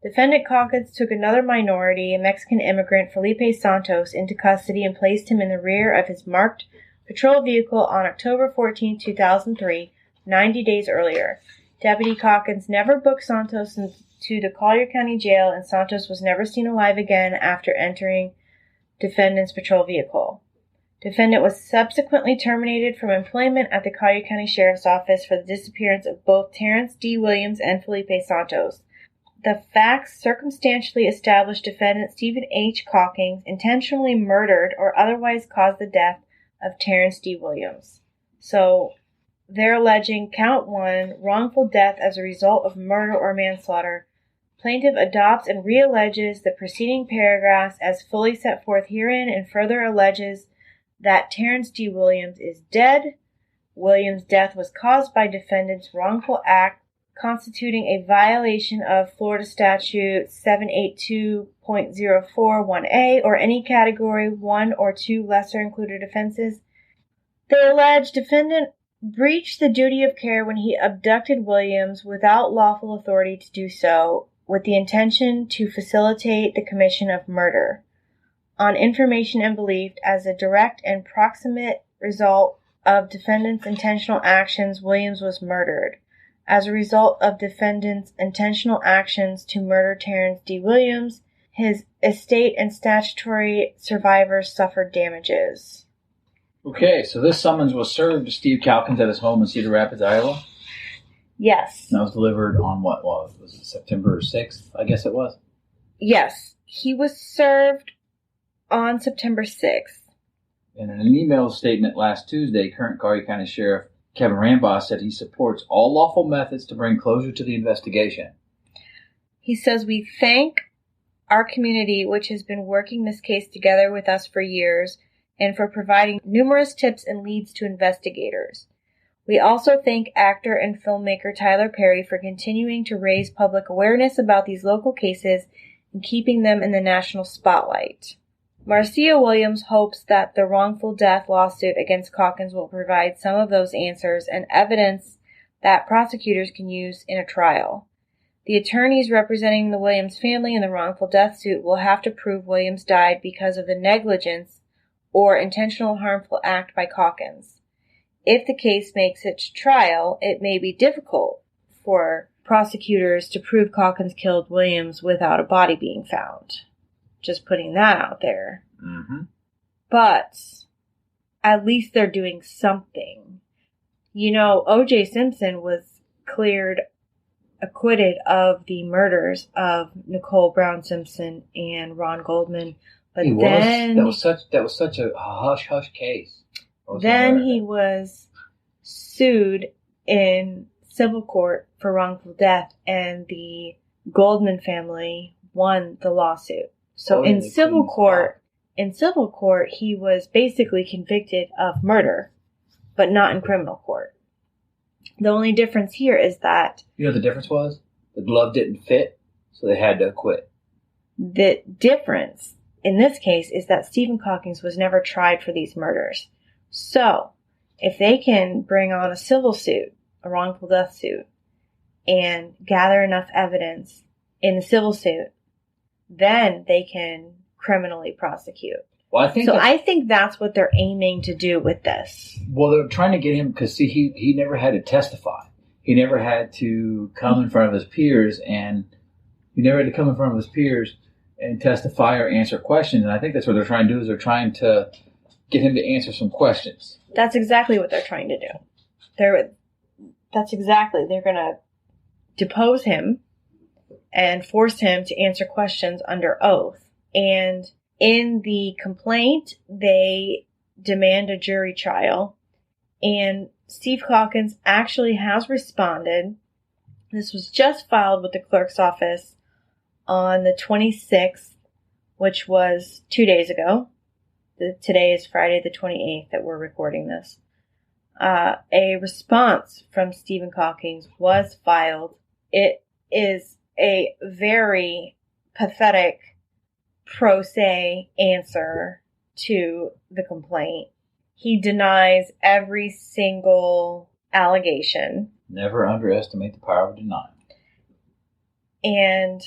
defendant Cockins took another minority, a Mexican immigrant, Filipe Santos, into custody and placed him in the rear of his marked patrol vehicle on October 14, 2003, 90 days earlier. Deputy Cockins never booked Santos into the Collier County Jail, and Santos was never seen alive again after entering defendant's patrol vehicle. Defendant was subsequently terminated from employment at the Collier County Sheriff's Office for the disappearance of both Terrance D. Williams and Felipe Santos. The facts circumstantially established defendant Stephen H. Cocking intentionally murdered or otherwise caused the death of Terrance D. Williams. So they're alleging count 1, wrongful death as a result of murder or manslaughter. Plaintiff adopts and realleges the preceding paragraphs as fully set forth herein and further alleges that Terrance D. Williams is dead. Williams' death was caused by defendant's wrongful act constituting a violation of Florida Statute 782.041A or any category 1 or 2 lesser included offenses. They allege defendant breached the duty of care when he abducted Williams without lawful authority to do so, with the intention to facilitate the commission of murder. On information and belief, as a direct and proximate result of defendant's intentional actions, Williams was murdered. As a result of defendant's intentional actions to murder Terrance D. Williams, his estate and statutory survivors suffered damages. Okay, so this summons was served to Steve Calkins at his home in Cedar Rapids, Iowa. Yes. And that was delivered on what was it, September 6th, I guess it was? Yes. He was served on September 6th. And in an email statement last Tuesday, current Collier County Sheriff Kevin Rambaugh said he supports all lawful methods to bring closure to the investigation. He says, "We thank our community, which has been working this case together with us for years, and for providing numerous tips and leads to investigators. We also thank actor and filmmaker Tyler Perry for continuing to raise public awareness about these local cases and keeping them in the national spotlight. Marcia Williams hopes that the wrongful death lawsuit against Calkins will provide some of those answers and evidence that prosecutors can use in a trial. The attorneys representing the Williams family in the wrongful death suit will have to prove Williams died because of the negligence or intentional harmful act by Calkins. If the case makes it to trial, it may be difficult for prosecutors to prove Calkins killed Williams without a body being found. Just putting that out there. Mm-hmm. But at least they're doing something. You know, O.J. Simpson was acquitted of the murders of Nicole Brown Simpson and Ron Goldman. But that was such a hush case. Then he was sued in civil court for wrongful death, and the Goldman family won the lawsuit. So in civil court, he was basically convicted of murder, but not in criminal court. The only difference here is that... You know what the difference was? The glove didn't fit, so they had to acquit. The difference in this case is that Stephen Calkins was never tried for these murders. So, if they can bring on a civil suit, a wrongful death suit, and gather enough evidence in the civil suit, then they can criminally prosecute. Well, I think that's what they're aiming to do with this. Well, they're trying to get him because he never had to testify. He never had to come in front of his peers and testify or answer questions. And I think that's what they're trying to do is they're trying to get him to answer some questions. That's exactly what they're trying to do. They're going to depose him and force him to answer questions under oath. And in the complaint, they demand a jury trial. And Steve Calkins actually has responded. This was just filed with the clerk's office on the 26th, which was 2 days ago. Today is Friday the 28th that we're recording this. A response from Stephen Calkins was filed. It is a very pathetic pro se answer to the complaint. He denies every single allegation. Never underestimate the power of denial. And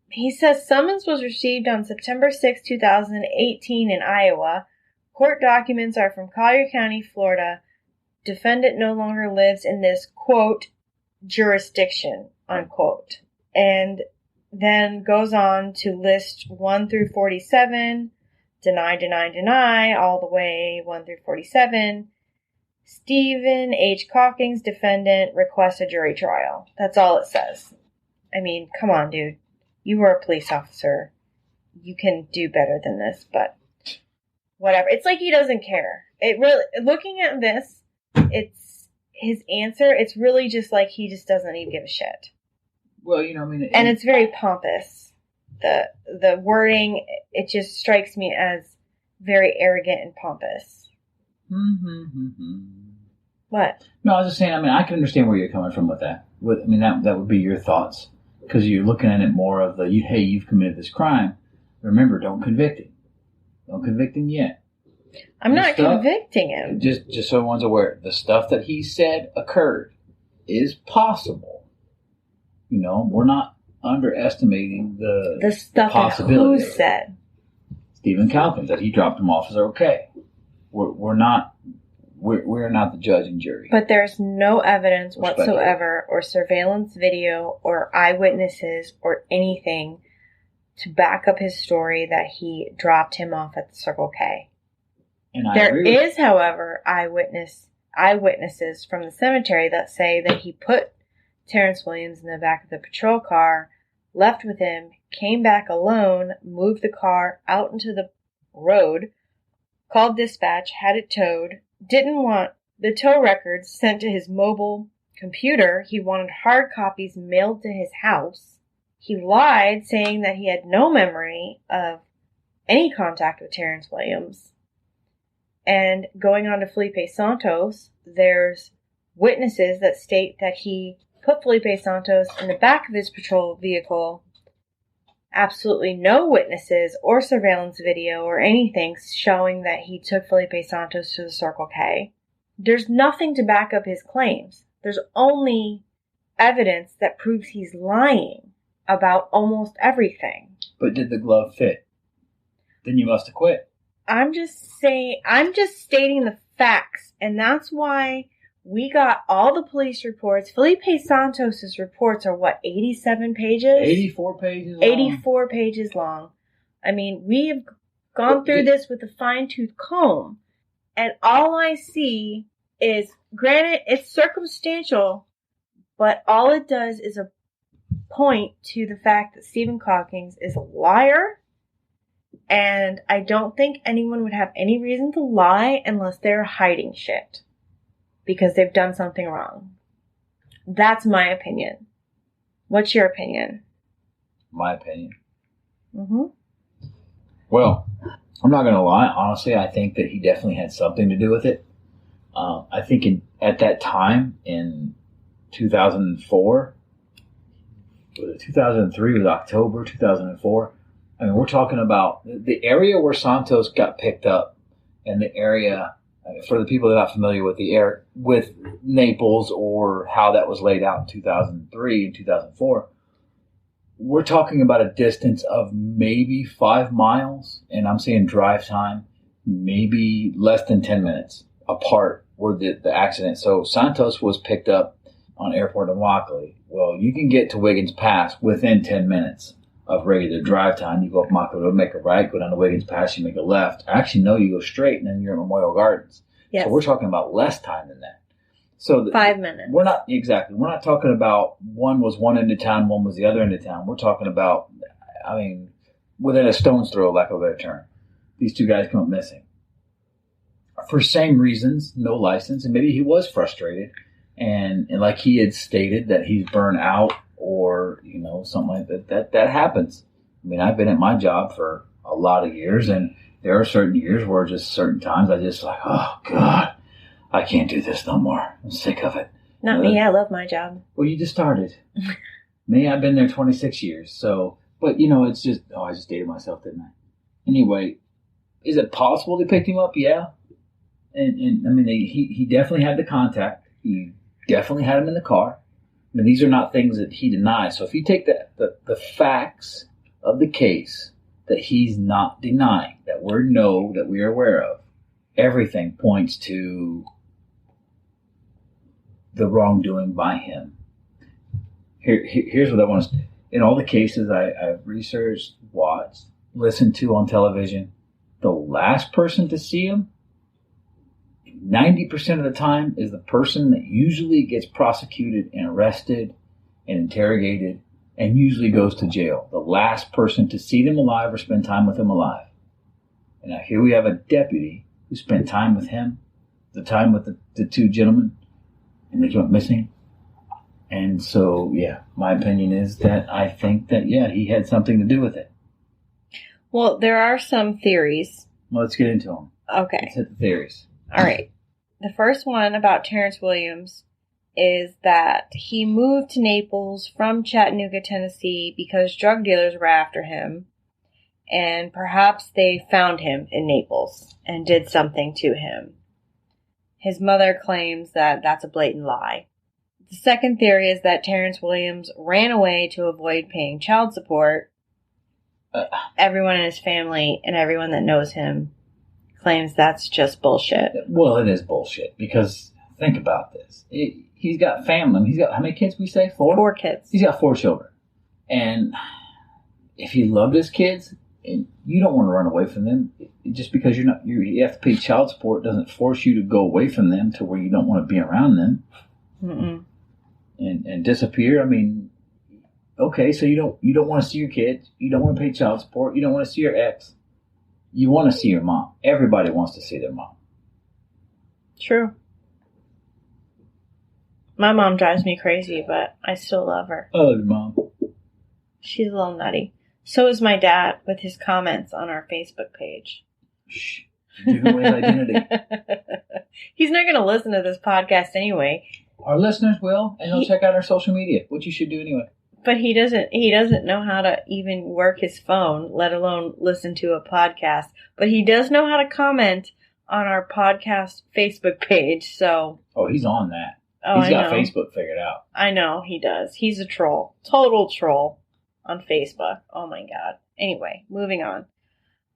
he says summons was received on September 6, 2018 in Iowa. Court documents are from Collier County, Florida. Defendant no longer lives in this, quote, jurisdiction, unquote. And then goes on to list 1 through 47, deny, all the way 1 through 47. Stephen H. Calkins, defendant, requests a jury trial. That's all it says. I mean, come on, dude. You were a police officer. You can do better than this, but whatever. It's like he doesn't care. It really, looking at this, it's his answer. It's really just like he just doesn't even give a shit. Well, you know, I mean, and it's very pompous. The wording, it just strikes me as very arrogant and pompous. What? No, I was just saying. I mean, I can understand where you're coming from with that. That would be your thoughts because you're looking at it more of the, hey, you've committed this crime. Remember, don't convict him. Don't convict him yet. I'm not convicting him. Just so everyone's aware, the stuff that he said occurred is possible. You know, we're not underestimating the stuff possibility. That who said? Stephen Calkins, that he dropped him off is okay. We're not the judge and jury. But there's no evidence whatsoever, or surveillance video, or eyewitnesses, or anything to back up his story that he dropped him off at the Circle K. And there is, however, eyewitnesses from the cemetery that say that he put Terrance Williams in the back of the patrol car, left with him, came back alone, moved the car out into the road, called dispatch, had it towed, didn't want the tow records sent to his mobile computer. He wanted hard copies mailed to his house. He lied, saying that he had no memory of any contact with Terrance Williams. And going on to Filipe Santos, there's witnesses that state that he put Filipe Santos in the back of his patrol vehicle absolutely no witnesses or surveillance video or anything showing that he took Felipe Santos to the Circle K. There's nothing to back up his claims. There's only evidence that proves he's lying about almost everything. But did the glove fit? Then you must have quit. I'm just stating the facts, and that's why we got all the police reports. Felipe Santos's reports are what, 87 pages? 84 pages long. 84 pages long. I mean, we have gone through this with a fine-tooth comb, and all I see is, granted, it's circumstantial, but all it does is a point to the fact that Stephen Hawkins is a liar, and I don't think anyone would have any reason to lie unless they're hiding shit because they've done something wrong. That's my opinion. What's your opinion? My opinion. Mm-hmm. Well, I'm not going to lie. Honestly, I think that he definitely had something to do with it. I think at that time in 2004, 2003 was October 2004. I mean, we're talking about the area where Santos got picked up, and the area, for the people that are not familiar with with Naples or how that was laid out in 2003 and 2004, we're talking about a distance of maybe 5 miles, and I'm saying drive time, maybe less than 10 minutes apart were the accident. So Santos was picked up on Airport in Immokalee. Well, you can get to Wiggins Pass within 10 minutes of regular drive time. You go up Immokalee, make a right, go down to Wiggins Pass, you make a left. Actually, no, you go straight, and then you're at Memorial Gardens. Yes. So we're talking about less time than that. So 5 minutes. We're not talking about one was one end of town, one was the other end of town. We're talking about, I mean, within a stone's throw, lack of a better term. These two guys come up missing. For same reasons, no license, and maybe he was frustrated, and like he had stated that he's burned out or, something like that. That happens. I mean, I've been at my job for a lot of years, and there are certain years where just certain times I just like, oh, God, I can't do this no more. I'm sick of it. Not me. I love my job. Well, you just started. Me, I've been there 26 years. So, but, it's just, I just dated myself, didn't I? Anyway, is it possible they picked him up? Yeah. And I mean, he definitely had the contact. He definitely had him in the car. I mean, these are not things that he denies. So if you take the facts of the case that he's not denying, that we are aware of, everything points to the wrongdoing by him. Here's what I want to. In all the cases I've researched, watched, listened to on television, the last person to see him, 90% of the time, is the person that usually gets prosecuted and arrested and interrogated and usually goes to jail. The last person to see them alive or spend time with them alive. And now here we have a deputy who spent time with him, the time with the two gentlemen, and they went missing. And so, yeah, my opinion is that I think that, yeah, he had something to do with it. Well, there are some theories. Well, let's get into them. Okay. Let's hit the theories. All right. The first one about Terrance Williams is that he moved to Naples from Chattanooga, Tennessee because drug dealers were after him, and perhaps they found him in Naples and did something to him. His mother claims that that's a blatant lie. The second theory is that Terrance Williams ran away to avoid paying child support. Everyone in his family and everyone that knows him claims that's just bullshit. Well, it is bullshit because think about this. He's got family. He's got, how many kids we say? 4? 4 kids. He's got 4 children. And if he loved his kids, and you don't want to run away from them, just because you have to pay child support doesn't force you to go away from them to where you don't want to be around them. Mm-mm. And disappear. I mean, okay, so you don't want to see your kids. You don't want to pay child support. You don't want to see your ex. You want to see your mom. Everybody wants to see their mom. True. My mom drives me crazy, but I still love her. I love your mom. She's a little nutty. So is my dad with his comments on our Facebook page. Shh. You're giving away his identity. He's not going to listen to this podcast anyway. Our listeners will, and they'll check out our social media, which you should do anyway. But he doesn't know how to even work his phone, let alone listen to a podcast. But he does know how to comment on our podcast Facebook page, so... Oh, he's on that. Oh, He's got I know. Facebook figured out. I know, he does. He's a troll. Total troll on Facebook. Oh my god. Anyway, moving on.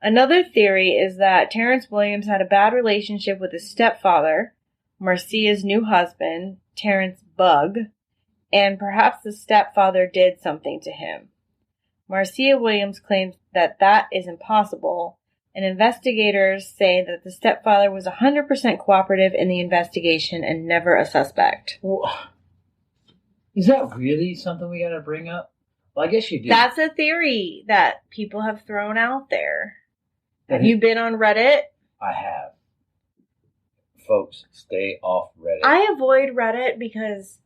Another theory is that Terrance Williams had a bad relationship with his stepfather, Marcia's new husband, Terrance Bug, and perhaps the stepfather did something to him. Marcia Williams claims that that is impossible, and investigators say that the stepfather was 100% cooperative in the investigation and never a suspect. Well, is that really something we got to bring up? Well, I guess you do. That's a theory that people have thrown out there. Have you been on Reddit? I have. Folks, stay off Reddit. I avoid Reddit because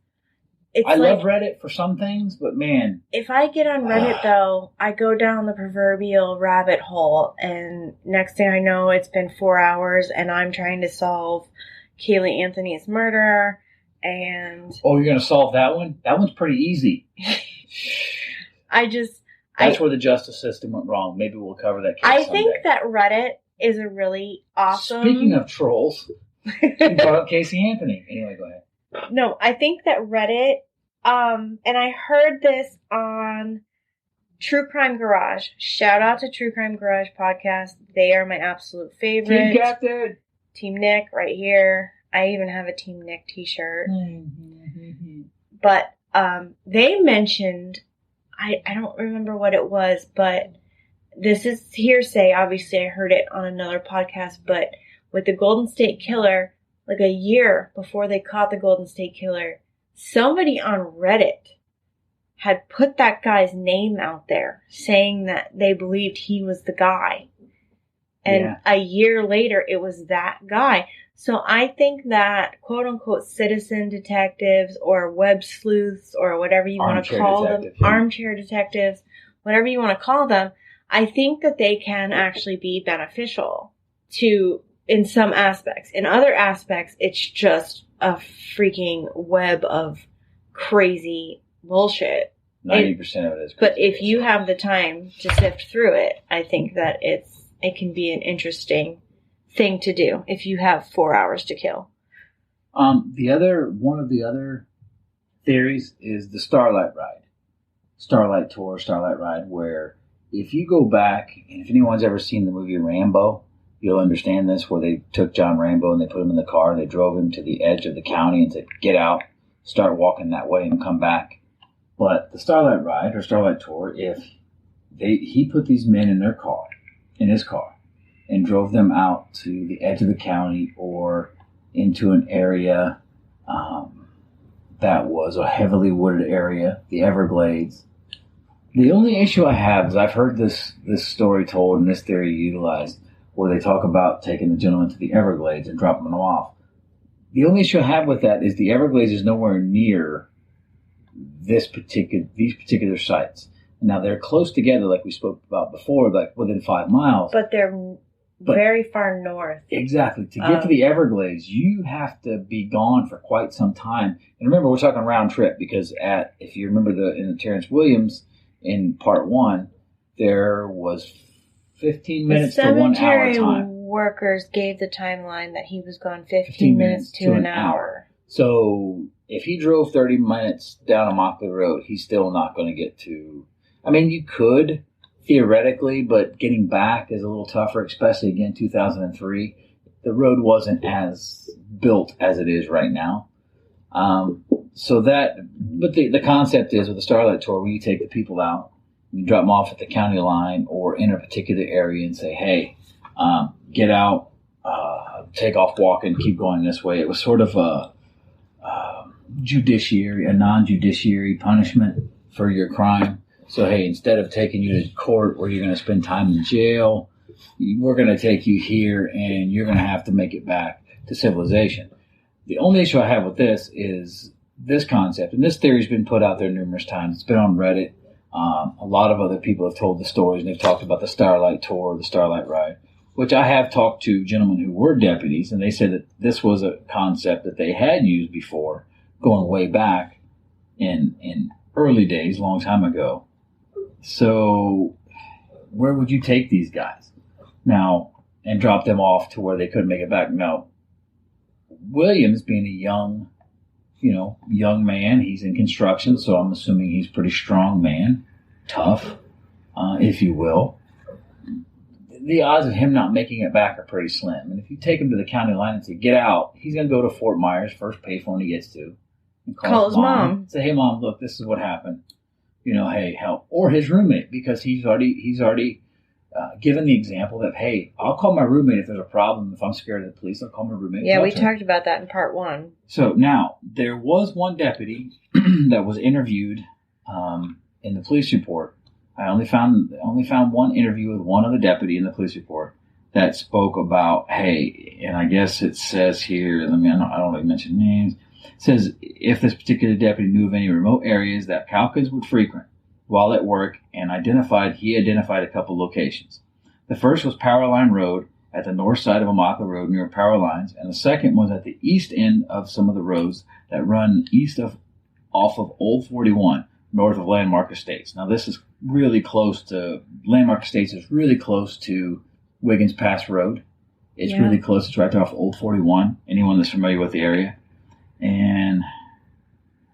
it's I like, love Reddit for some things, but man... If I get on Reddit, though, I go down the proverbial rabbit hole, and next thing I know, it's been 4 hours, and I'm trying to solve Kaylee Anthony's murder, and... Oh, you're going to solve that one? That one's pretty easy. That's where the justice system went wrong. Maybe we'll cover that case I someday. think that Reddit is a really awesome... Speaking of trolls, you brought up Casey Anthony. Anyway, go ahead. No, I think that Reddit, and I heard this on True Crime Garage. Shout out to True Crime Garage podcast. They are my absolute favorite. Team Captain. Team Nick right here. I even have a Team Nick t-shirt. But they mentioned, I don't remember what it was, but this is hearsay. Obviously, I heard it on another podcast, but with the Golden State Killer, like a year before they caught the Golden State Killer, somebody on Reddit had put that guy's name out there saying that they believed he was the guy. And a year later, it was that guy. So I think that quote unquote citizen detectives or web sleuths or whatever you want to call them, armchair detectives, whatever you want to call them, I think that they can actually be beneficial to, in some aspects. In other aspects, it's just a freaking web of crazy bullshit. 90% of it is crazy. But if you have the time to sift through it, I think that it can be an interesting thing to do if you have 4 hours to kill. One of the other theories is the Starlight Ride. Starlight Tour, Starlight Ride, where if you go back, and if anyone's ever seen the movie Rambo, you'll understand this, where they took John Rambo and they put him in the car and they drove him to the edge of the county and said, get out, start walking that way and come back. But the Starlight Ride or Starlight Tour, he put these men in his car, and drove them out to the edge of the county or into an area that was a heavily wooded area, the Everglades. The only issue I have is I've heard this story told and this theory utilized where they talk about taking the gentleman to the Everglades and dropping them off. The only issue I have with that is the Everglades is nowhere near these particular sites. Now, they're close together, like we spoke about before, like within 5 miles. But they're very far north. Exactly. To get to the Everglades, you have to be gone for quite some time. And remember, we're talking round trip because if you remember in the Terrance Williams in part 1, there was 15 minutes to 1 hour time. Cemetery workers gave the timeline that he was gone 15 minutes to an hour. So if he drove 30 minutes down Immokalee Road, he's still not going to get to... I mean, you could, theoretically, but getting back is a little tougher, especially, again, 2003. The road wasn't as built as it is right now. But the concept is with the Starlight Tour, where you take the people out, you drop them off at the county line or in a particular area and say, hey, get out, take off walking, keep going this way. It was sort of a non-judiciary punishment for your crime. So, hey, instead of taking you to court where you're going to spend time in jail, we're going to take you here and you're going to have to make it back to civilization. The only issue I have with this is this concept, and this theory's been put out there numerous times. It's been on Reddit. A lot of other people have told the stories, and they've talked about the Starlight Tour, the Starlight Ride, which I have talked to gentlemen who were deputies, and they said that this was a concept that they had used before, going way back in early days, long time ago. So where would you take these guys now and drop them off to where they couldn't make it back? No. Williams, being a young man, he's in construction, so I'm assuming he's a pretty strong man, tough, if you will. The odds of him not making it back are pretty slim. And if you take him to the county line and say, get out, he's going to go to Fort Myers, first payphone he gets to. And call his mom. Say, hey, Mom, look, this is what happened. Hey, help. Or his roommate, because he's already given the example that, hey, I'll call my roommate if there's a problem. If I'm scared of the police, I'll call my roommate. Yeah, we talked about that in part 1. So now, there was one deputy that was interviewed in the police report. I only found one interview with one other deputy in the police report that spoke about, hey, and I guess it says here, I don't really mention names. It says if this particular deputy knew of any remote areas that Calkins would frequent while at work, and he identified a couple locations. The first was Powerline Road at the north side of Amaka Road near power lines, and the second was at the east end of some of the roads that run off of Old 41, north of Landmark Estates. Now, this is really close to Landmark Estates. Is really close to Wiggins Pass Road. It's really close. It's right there off Old 41. Anyone that's familiar with the area, and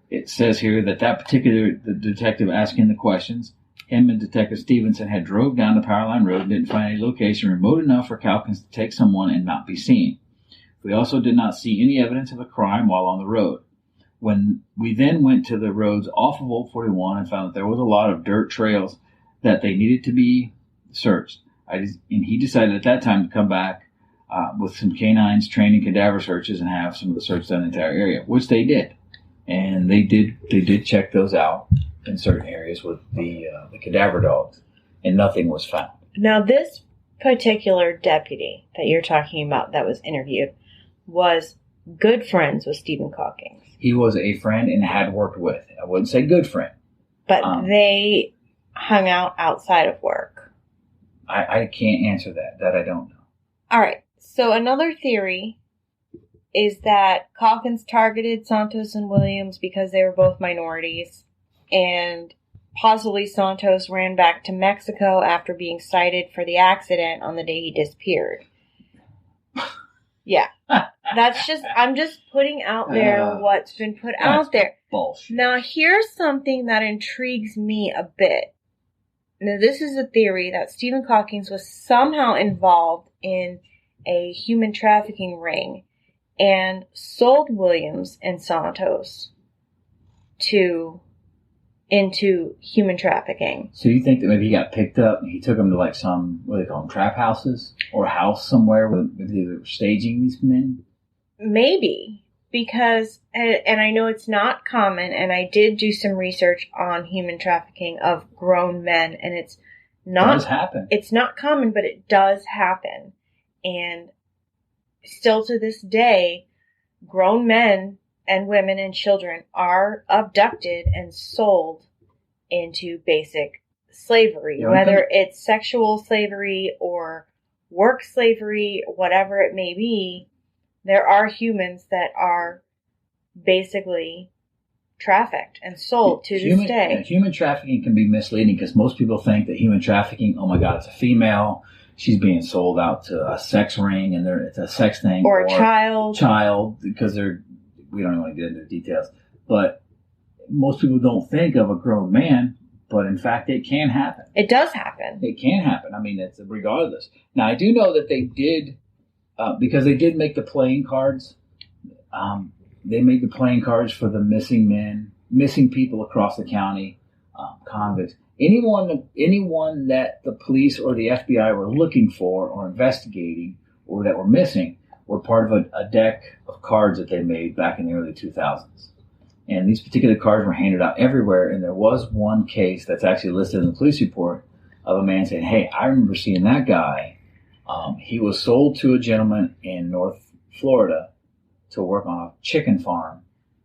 it says here that the detective asking the questions, him and Detective Stevenson had drove down the Powerline Road and didn't find any location remote enough for Calkins to take someone and not be seen. We also did not see any evidence of a crime while on the road. When we then went to the roads off of Old 41 and found that there was a lot of dirt trails that they needed to be searched. And he decided at that time to come back with some canines training cadaver searches and have some of the search done in the entire area, which they did. And they did check those out in certain areas with the cadaver dogs, and nothing was found. Now, this particular deputy that you're talking about that was interviewed was good friends with Stephen Calkins. He was a friend and had worked with. I wouldn't say good friend. But they hung out outside of work. I can't answer that. That I don't know. All right. So another theory is that Calkins targeted Santos and Williams because they were both minorities, and possibly Santos ran back to Mexico after being cited for the accident on the day he disappeared. Yeah. I'm just putting out there what's been put out there. Bullshit. Now, here's something that intrigues me a bit. Now, this is a theory that Stephen Calkins was somehow involved in a human trafficking ring and sold Williams and Santos into human trafficking. So you think that maybe he got picked up and he took them to like some, what do they call them, trap houses? Or a house somewhere where they were staging these men? Maybe. Because, and I know it's not common, and I did do some research on human trafficking of grown men, and it does happen. It's not common, but it does happen. And still to this day, grown men and women and children are abducted and sold into basic slavery, whether it's sexual slavery or work slavery, whatever it may be. There are humans that are basically trafficked and sold to this day. Human trafficking can be misleading because most people think that human trafficking, oh my God, it's a female, she's being sold out to a sex ring and it's a sex thing. Or a child. Because we don't want to get into the details. But most people don't think of a grown man, but in fact it can happen. It does happen. It can happen. I mean, it's regardless. Now, I do know that they did, because they did make the playing cards. They made the playing cards for the missing men, missing people across the county, convicts. Anyone that the police or the FBI were looking for or investigating or that were missing were part of a deck of cards that they made back in the early 2000s. And these particular cards were handed out everywhere. And there was one case that's actually listed in the police report of a man saying, hey, I remember seeing that guy. He was sold to a gentleman in North Florida to work on a chicken farm.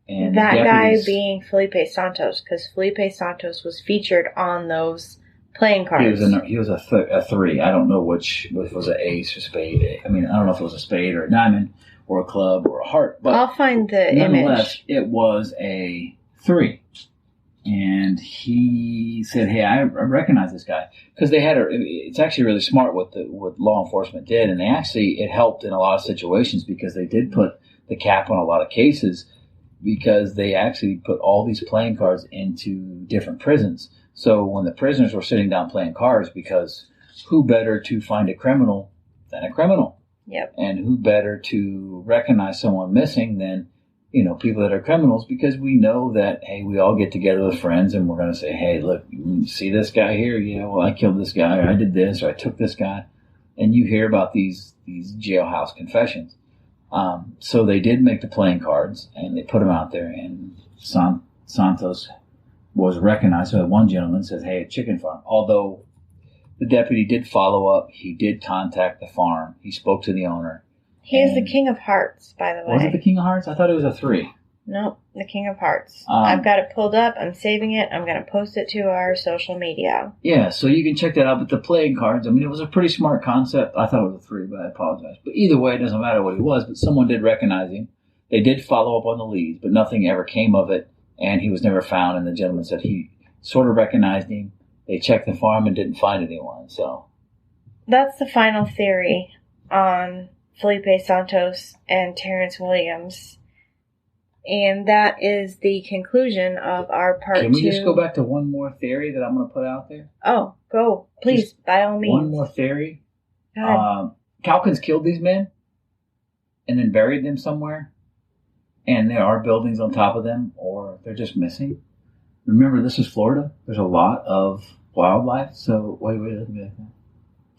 And that guy being Filipe Santos, because Filipe Santos was featured on those playing cards. He was a 3. I don't know if it was an ace or spade. I mean, I don't know if it was a spade or a diamond or a club or a heart. But I'll find the nonetheless, image. It was a 3. And he said, "Hey, I recognize this guy," because they had it's actually really smart what law enforcement did, and it helped in a lot of situations because they did put the cap on a lot of cases because they actually put all these playing cards into different prisons. So when the prisoners were sitting down playing cards, because who better to find a criminal than a criminal? Yep. And who better to recognize someone missing than people that are criminals, because we know that, hey, we all get together with friends and we're going to say, hey, look, you see this guy here? Yeah, well, I killed this guy, or I did this, or I took this guy. And you hear about these jailhouse confessions. So they did make the playing cards and they put them out there, and Santos was recognized. So one gentleman says, hey, a chicken farm. Although the deputy did follow up, he did contact the farm. He spoke to the owner. He is the King of Hearts, by the way. Was it the King of Hearts? I thought it was a 3. Nope, the King of Hearts. I've got it pulled up. I'm saving it. I'm going to post it to our social media. Yeah, so you can check that out. But the playing cards, it was a pretty smart concept. I thought it was a 3, but I apologize. But either way, it doesn't matter what he was. But someone did recognize him. They did follow up on the leads, but nothing ever came of it. And he was never found. And the gentleman said he sort of recognized him. They checked the farm and didn't find anyone. So that's the final theory on Filipe Santos and Terrance Williams. And that is the conclusion of our part 2. Can we just go back to one more theory that I'm going to put out there? Oh, go. Please, just by all means. One more theory. Calkins killed these men and then buried them somewhere. And there are buildings on top of them, or they're just missing. Remember, this is Florida. There's a lot of wildlife. So, wait.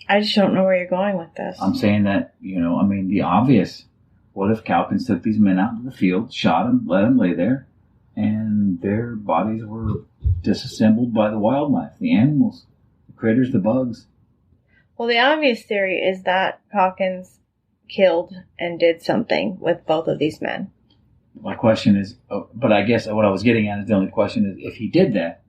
I just don't know where you're going with this. I'm saying that, the obvious. What if Calkins took these men out into the field, shot them, let them lay there, and their bodies were disassembled by the wildlife, the animals, the critters, the bugs? Well, the obvious theory is that Calkins killed and did something with both of these men. My question is, but I guess what I was getting at is the only question is, if he did that,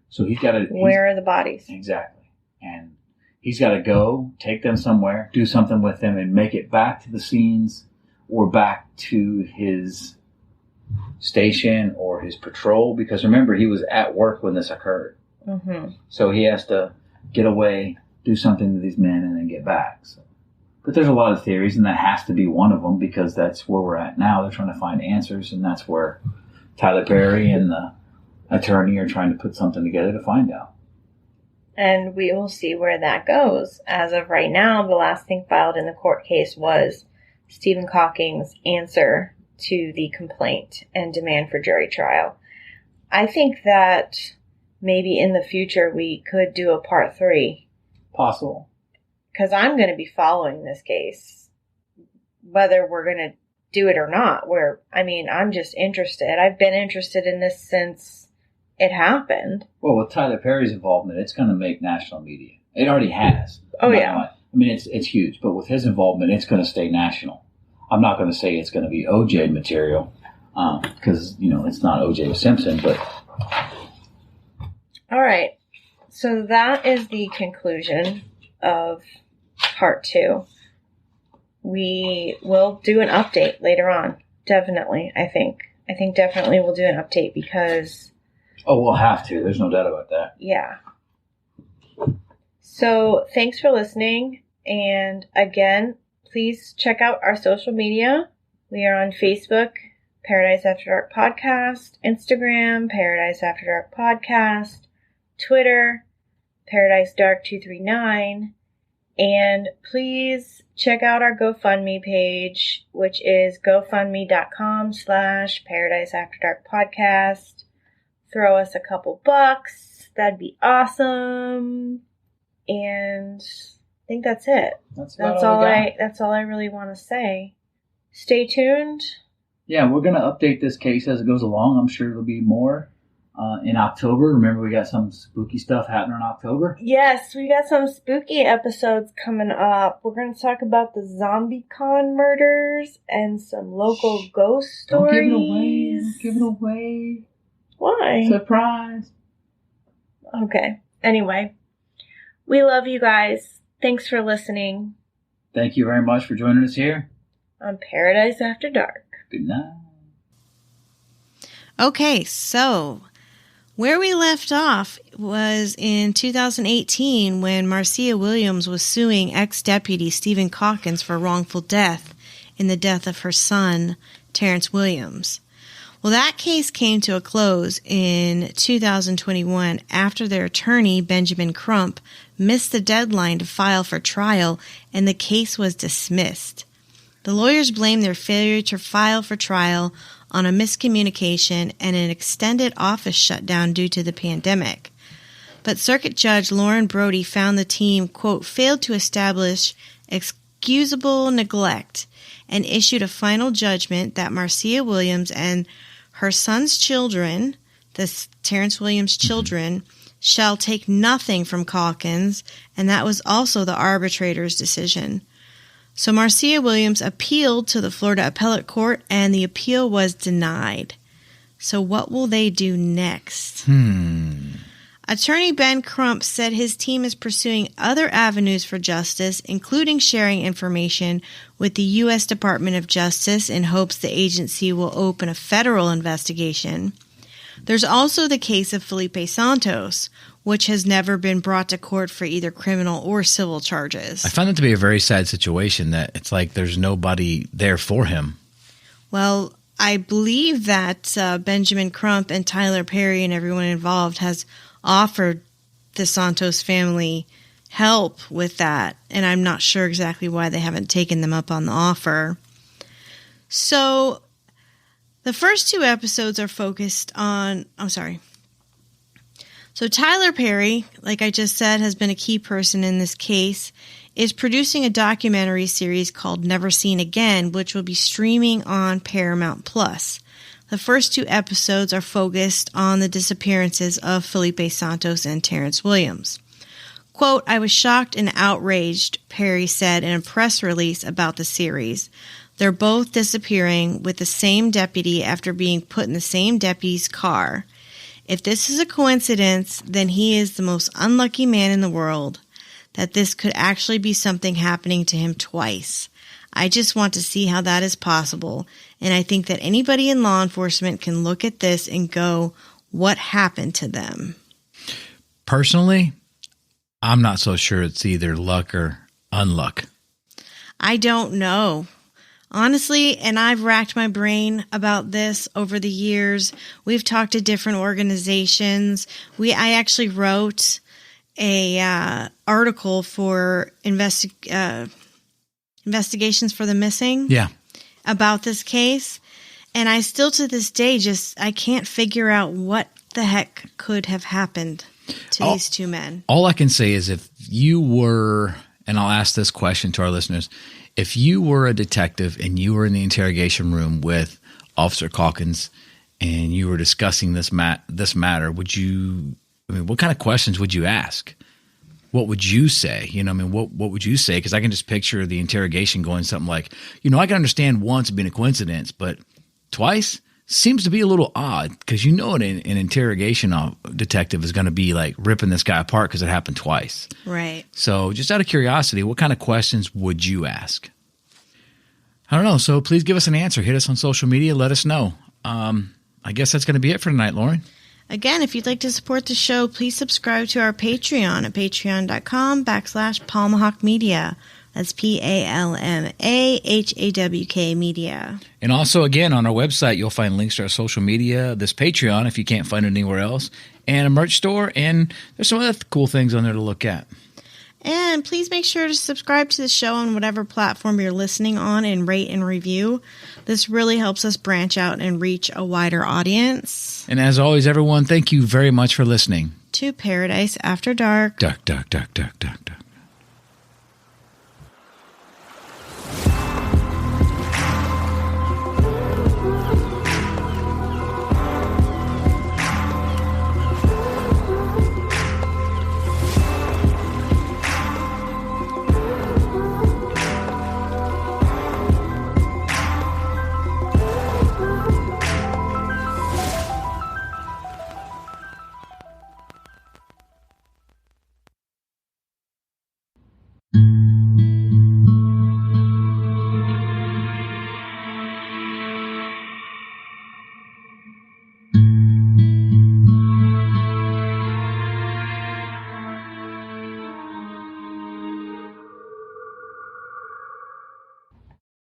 so he's got to... Where are the bodies? Exactly. And he's got to go, take them somewhere, do something with them, and make it back to the scenes or back to his station or his patrol. Because remember, he was at work when this occurred. Mm-hmm. So he has to get away, do something to these men, and then get back. So. But there's a lot of theories, and that has to be one of them, because that's where we're at now. They're trying to find answers, and that's where Tyler Perry and the attorney are trying to put something together to find out. And we will see where that goes. As of right now, the last thing filed in the court case was Stephen Calkins' answer to the complaint and demand for jury trial. I think that maybe in the future we could do a part 3. Possible. Because I'm going to be following this case, whether we're going to do it or not. I'm just interested. I've been interested in this since it happened. Well, with Tyler Perry's involvement, it's going to make national media. It already has. Oh, yeah. It's huge, but with his involvement, it's going to stay national. I'm not going to say it's going to be OJ material, because, it's not OJ Simpson, but... All right. So that is the conclusion of part 2. We will do an update later on. Definitely, I think. Definitely we'll do an update because... Oh, we'll have to. There's no doubt about that. Yeah. So thanks for listening. And again, please check out our social media. We are on Facebook, Paradise After Dark Podcast, Instagram, Paradise After Dark Podcast, Twitter, Paradise Dark 239. And please check out our GoFundMe page, which is gofundme.com/Paradise After Dark Podcast. Throw us a couple bucks. That'd be awesome. And I think that's it. That's all I really want to say. Stay tuned. Yeah, we're going to update this case as it goes along. I'm sure there'll be more in October. Remember, we got some spooky stuff happening in October? Yes, we got some spooky episodes coming up. We're going to talk about the ZombieCon murders and some local ghost stories. Don't give it away. Why? Surprise. Okay. Anyway, we love you guys. Thanks for listening. Thank you very much for joining us here on Paradise After Dark. Good night. Okay, so Where we left off was in 2018 when Marcia Williams was suing ex-deputy Stephen Calkins for wrongful death in the death of her son, Terrance Williams. Well, that case came to a close in 2021 after their attorney, Benjamin Crump, missed the deadline to file for trial, and the case was dismissed. The lawyers blamed their failure to file for trial on a miscommunication and an extended office shutdown due to the pandemic. But Circuit Judge Lauren Brody found the team, quote, failed to establish excusable neglect and issued a final judgment that Marcia Williams and her son's children, the Terrance Williams' children, shall take nothing from Calkins, and that was also the arbitrator's decision. So Marcia Williams appealed to the Florida Appellate Court, and the appeal was denied. So what will they do next? Attorney Ben Crump said his team is pursuing other avenues for justice, including sharing information with the U.S. Department of Justice in hopes the agency will open a federal investigation. There's also the case of Filipe Santos, which has never been brought to court for either criminal or civil charges. I found it to be a very sad situation that it's like there's nobody there for him. Well, I believe that Benjamin Crump and Tyler Perry and everyone involved has offered the Santos family help with that, and I'm not sure exactly why they haven't taken them up on the offer. So the first two episodes are focused on, So Tyler Perry, like I just said, has been a key person in this case, is producing a documentary series called Never Seen Again, which will be streaming on Paramount+. The first two episodes are focused on the disappearances of Filipe Santos and Terrance Williams. Quote, I was shocked and outraged, Perry said in a press release about the series. They're both disappearing with the same deputy after being put in the same deputy's car. If this is a coincidence, then he is the most unlucky man in the world, that this could actually be something happening to him twice. I just want to see how that is possible, and I think that anybody in law enforcement can look at this and go, what happened to them? Personally, I'm not so sure it's either luck or unluck. I don't know. Honestly, and I've racked my brain about this over the years. We've talked to different organizations. I actually wrote a article for investigations for the missing. Yeah. About this case, and I still to this day I can't figure out what the heck could have happened to these two men. All I can say is if you were, and I'll ask this question to our listeners, if you were a detective and you were in the interrogation room with Officer Calkins and you were discussing this matter, what kind of questions would you ask? What would you say? What would you say? Because I can just picture the interrogation going something like, I can understand once being a coincidence, but twice seems to be a little odd because an interrogation detective is going to be like ripping this guy apart because it happened twice. Right. So just out of curiosity, what kind of questions would you ask? I don't know. So please give us an answer. Hit us on social media. Let us know. I guess that's going to be it for tonight, Lauren. Again, if you'd like to support the show, please subscribe to our Patreon at patreon.com/Palmahawk Media. That's PALMAHAWK Media. And also, again, on our website, you'll find links to our social media, this Patreon, if you can't find it anywhere else, and a merch store, and there's some other cool things on there to look at. And please make sure to subscribe to the show on whatever platform you're listening on and rate and review. This really helps us branch out and reach a wider audience. And as always, everyone, thank you very much for listening to Paradise After Dark. Dark, dark, dark, dark, dark, dark.